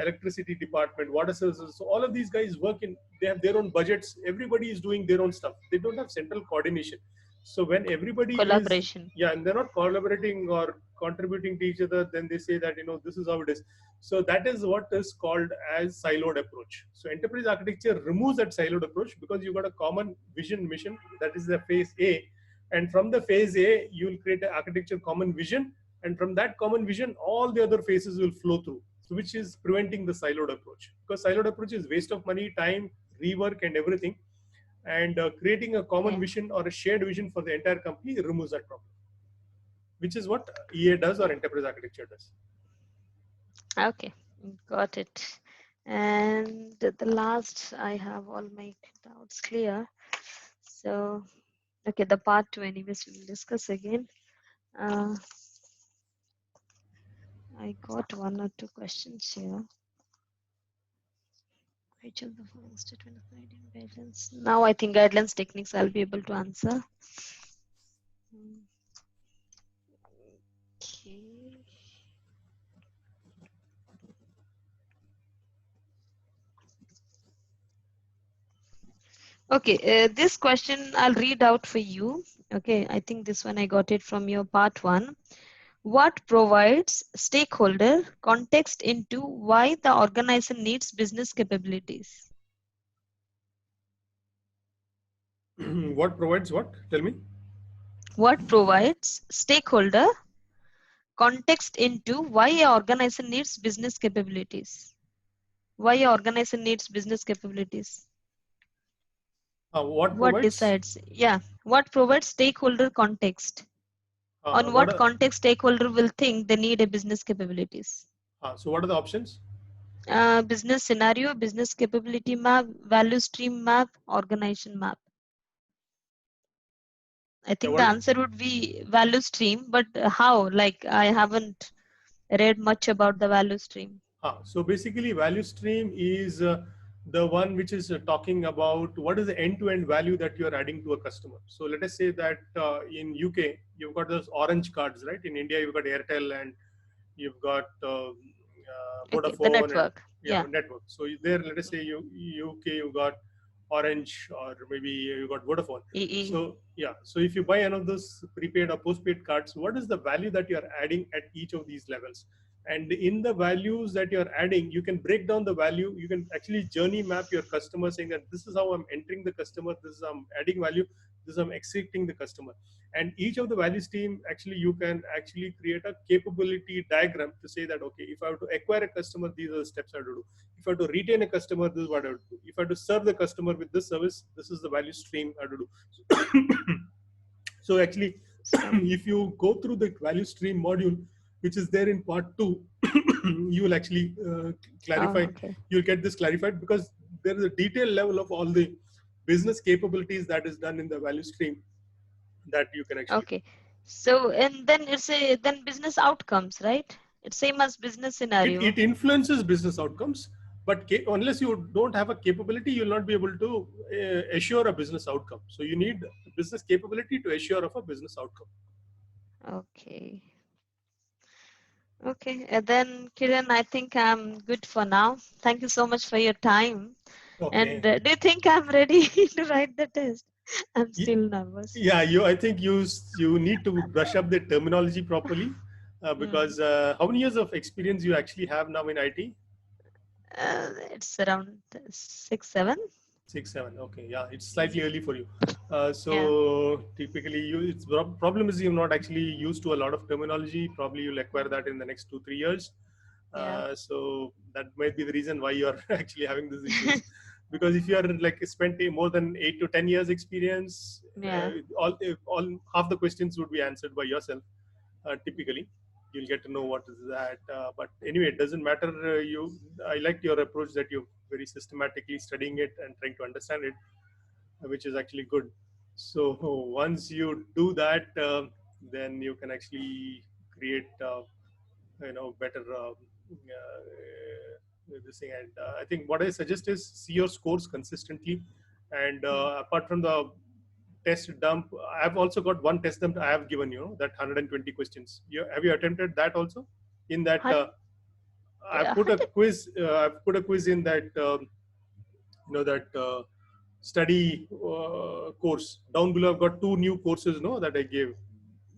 electricity department, water services. So all of these guys work in. They have their own budgets. Everybody is doing their own stuff. They don't have central coordination. So when everybody is, Collaboration. yeah, and they're not collaborating or contributing to each other, then they say that this is how it is. So that is what is called as siloed approach. So enterprise architecture removes that siloed approach because you've got a common vision mission. That is the phase A, and from the phase A, you will create an architecture common vision, and from that common vision, all the other phases will flow through. So which is preventing the siloed approach, because siloed approach is waste of money, time, rework, and everything. And creating a common Yeah. vision or a shared vision for the entire company removes that problem, which is what EA does or enterprise architecture does. Okay, got it. And the last, I have all my doubts clear. So, okay, the part 2 anyways, we'll discuss again. I got 1 or 2 questions here. Which of the following statement of guiding guidelines? Now I think guidelines techniques I'll be able to answer. Okay. Okay, this question I'll read out for you. Okay, I think this one I got it from your part 1. What provides stakeholder context into why the organization needs business capabilities? What provides what? Tell me. What provides stakeholder context into why an organization needs business capabilities? Why an organization needs business capabilities? What What provides? decides? Yeah, what provides stakeholder context? On What what are, context stakeholder will think they need a business capabilities? so what are the options? Business scenario, business capability map, value stream map, organization map. I Yeah, think the what? answer would be value stream, but how? Like I haven't read much about the value stream. So basically, value stream is the one which is talking about what is the end-to-end value that you are adding to a customer. So let us say that in UK you've got those orange cards, right? In India you've got Airtel and you've got Okay, the Vodafone and network. yeah, Yeah. network. So there, let us say UK you got Orange, or maybe you got Vodafone. EE. So yeah, so if you buy one of those prepaid or postpaid cards, what is the value that you are adding at each of these levels? And in the values that you're adding, you can break down the value. You can actually journey map your customer, saying that this is how I'm entering the customer, this is how I'm adding value, this is how I'm exiting the customer. And each of the value stream, actually you can actually create a capability diagram to say that, okay, if I have to acquire a customer, these are the steps I have to do. If I have to retain a customer, this is what I have to do. If I have to serve the customer with this service, this is the value stream I have to do. So actually, if you go through the value stream module, which is there in part 2, you will actually clarify. Oh, okay. You'll get this clarified, because there is a detailed level of all the business capabilities that is done in the value stream that you can actually. Okay. So, and then it's then business outcomes, right? It's same as business scenario. It influences business outcomes, but unless you don't have a capability, you'll not be able to assure a business outcome. So you need business capability to assure of a business outcome. Okay. Okay, and then Kiran, I think I'm good for now. Thank you so much for your time. Okay. And do you think I'm ready to write the test? I'm still nervous. Yeah, I think you need to brush up the terminology properly, because how many years of experience you actually have now in IT? It's around 6, 7. 6, 7. Okay, yeah, it's slightly early for you. So Yeah. typically, it's problem is you're not actually used to a lot of terminology. Probably you'll acquire that in the next 2-3 years. Yeah. So that might be the reason why you're actually having these issues. Because if you are like spent more than 8 to 10 years experience, Yeah. all half the questions would be answered by yourself. Typically, you'll get to know what is that. But anyway, it doesn't matter. I liked your approach that you're very systematically studying it and trying to understand it, which is actually good. So once you do that, then you can actually create better this thing. And I think what I suggest is see your scores consistently. And apart from the test dump, I've also got one test dump I have given you, that 120 questions. Have you attempted that also? In that, I put a quiz. I've put a quiz in that. Study course. Down below, I've got 2 new courses. That I gave.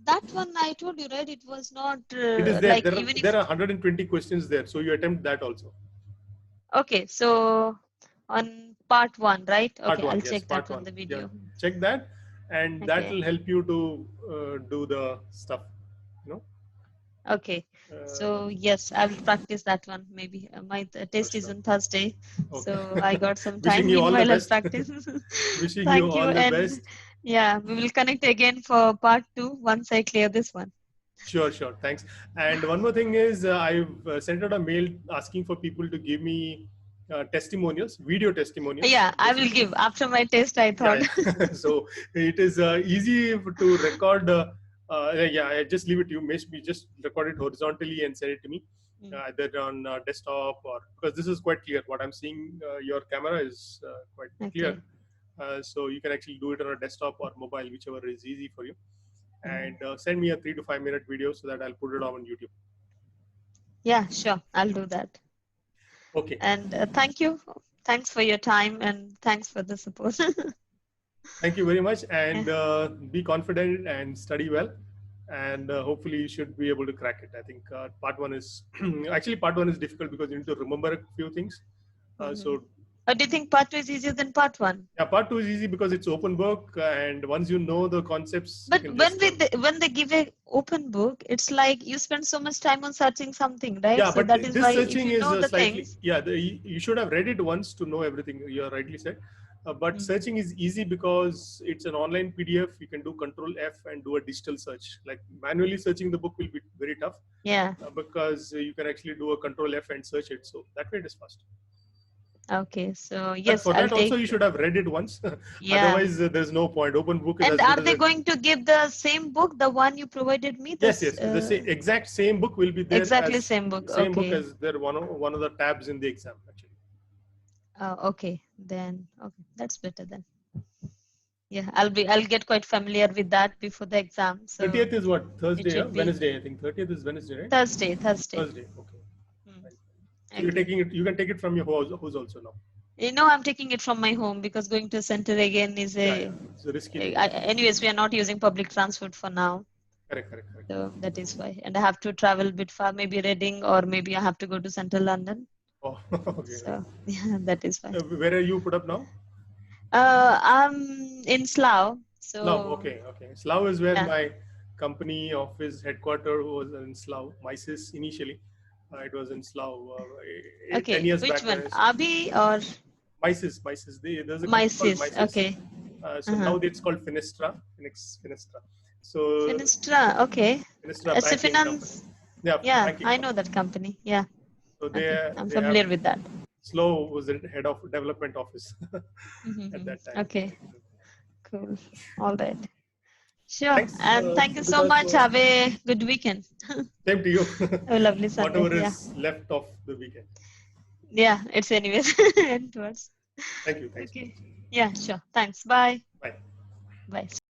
That one I told you, right? It was not It is there. like There are 120 questions there, so you attempt that also. Okay, so on part 1, right? Okay, Part 1, I'll yes, check part that on 1. the video. Yeah. Check that, and that will help you to do the stuff. Okay, so yes, I will practice that one. Maybe my test is on Thursday, so I got some time. Wishing you all the Meanwhile, I'll best. practice. Wishing Thank you all the and best. yeah, we will connect again for part 2 once I clear this one. Sure. Thanks. And one more thing is, I've sent out a mail asking for people to give me testimonials, video testimonials. Yeah, I will give after my test, I thought. Yeah. So it is easy to record. I just leave it to you. Maybe just record it horizontally and send it to me, either on desktop, or because this is quite clear. What I'm seeing, your camera is quite clear. So you can actually do it on a desktop or mobile, whichever is easy for you. And send me a 3 to 5 minute video so that I'll put it on YouTube. Yeah, sure. I'll do that. Okay. And thank you. Thanks for your time and thanks for the support. Thank you very much. And be confident and study well. And hopefully you should be able to crack it. I think part 1 is actually part 1 is difficult because you need to remember a few things. So do you think part 2 is easier than part 1? Yeah, part 2 is easy because it's open book, and once you know the concepts. But when they give a open book, it's like you spend so much time on searching something, right? Yeah, so but that is this why searching if you know is the slightly. things, Yeah, you should have read it once to know everything. You are rightly said. But searching is easy because it's an online PDF. You can do Control F and do a digital search. Like manually searching the book will be very tough. Yeah. Because you can actually do a Control F and search it. So that way it is fast. Okay, so yes, but for that also you should have read it once. Yeah. Otherwise, there's no point. Open book is. And are they going to give the same book, the one you provided me? Yes. The exact same book will be there. Exactly same book. Same book as there one of the tabs in the exam actually. Okay, then okay, that's better then. Yeah, I'll get quite familiar with that before the exam. So 30th is what? Thursday, Wednesday. I think 30th is Wednesday, right? Thursday. Okay. So you're taking it. You can take it from your house also now. I'm taking it from my home because going to center again is Yeah. It's a risky thing. anyways, we are not using public transport for now. Correct. So that is why. And I have to travel a bit far, maybe Reading, or maybe I have to go to central London. Oh, okay. So yeah, that is why. Where are you put up now? I'm in Slough. Slough. So Okay. Slough is where yeah. my company office headquarter was in Slough. Mysis initially, it was in Slough. 10 Okay. years Which back when one? I started. Abi or Mysis. There's a my company called sis? Mysis. Okay. So Uh-huh. now it's called Finestra. So Finistra. Okay. Finestra It's a banking company. finance. Yeah, Yeah, banking I know company. that company. Yeah. So Okay. I'm they have familiar with that. Slough was the head of development office at Mm-hmm. that time. Okay. Cool. All right. Sure. Thanks, And thank you so Subhita. much. So Have a good weekend. same to you. Have a lovely Sunday. Whatever Yeah. is left of the weekend. Yeah. It's anyways. End towards. Thank you. Thanks so Okay. much. Yeah. Sure. Thanks. Bye. Bye. Bye.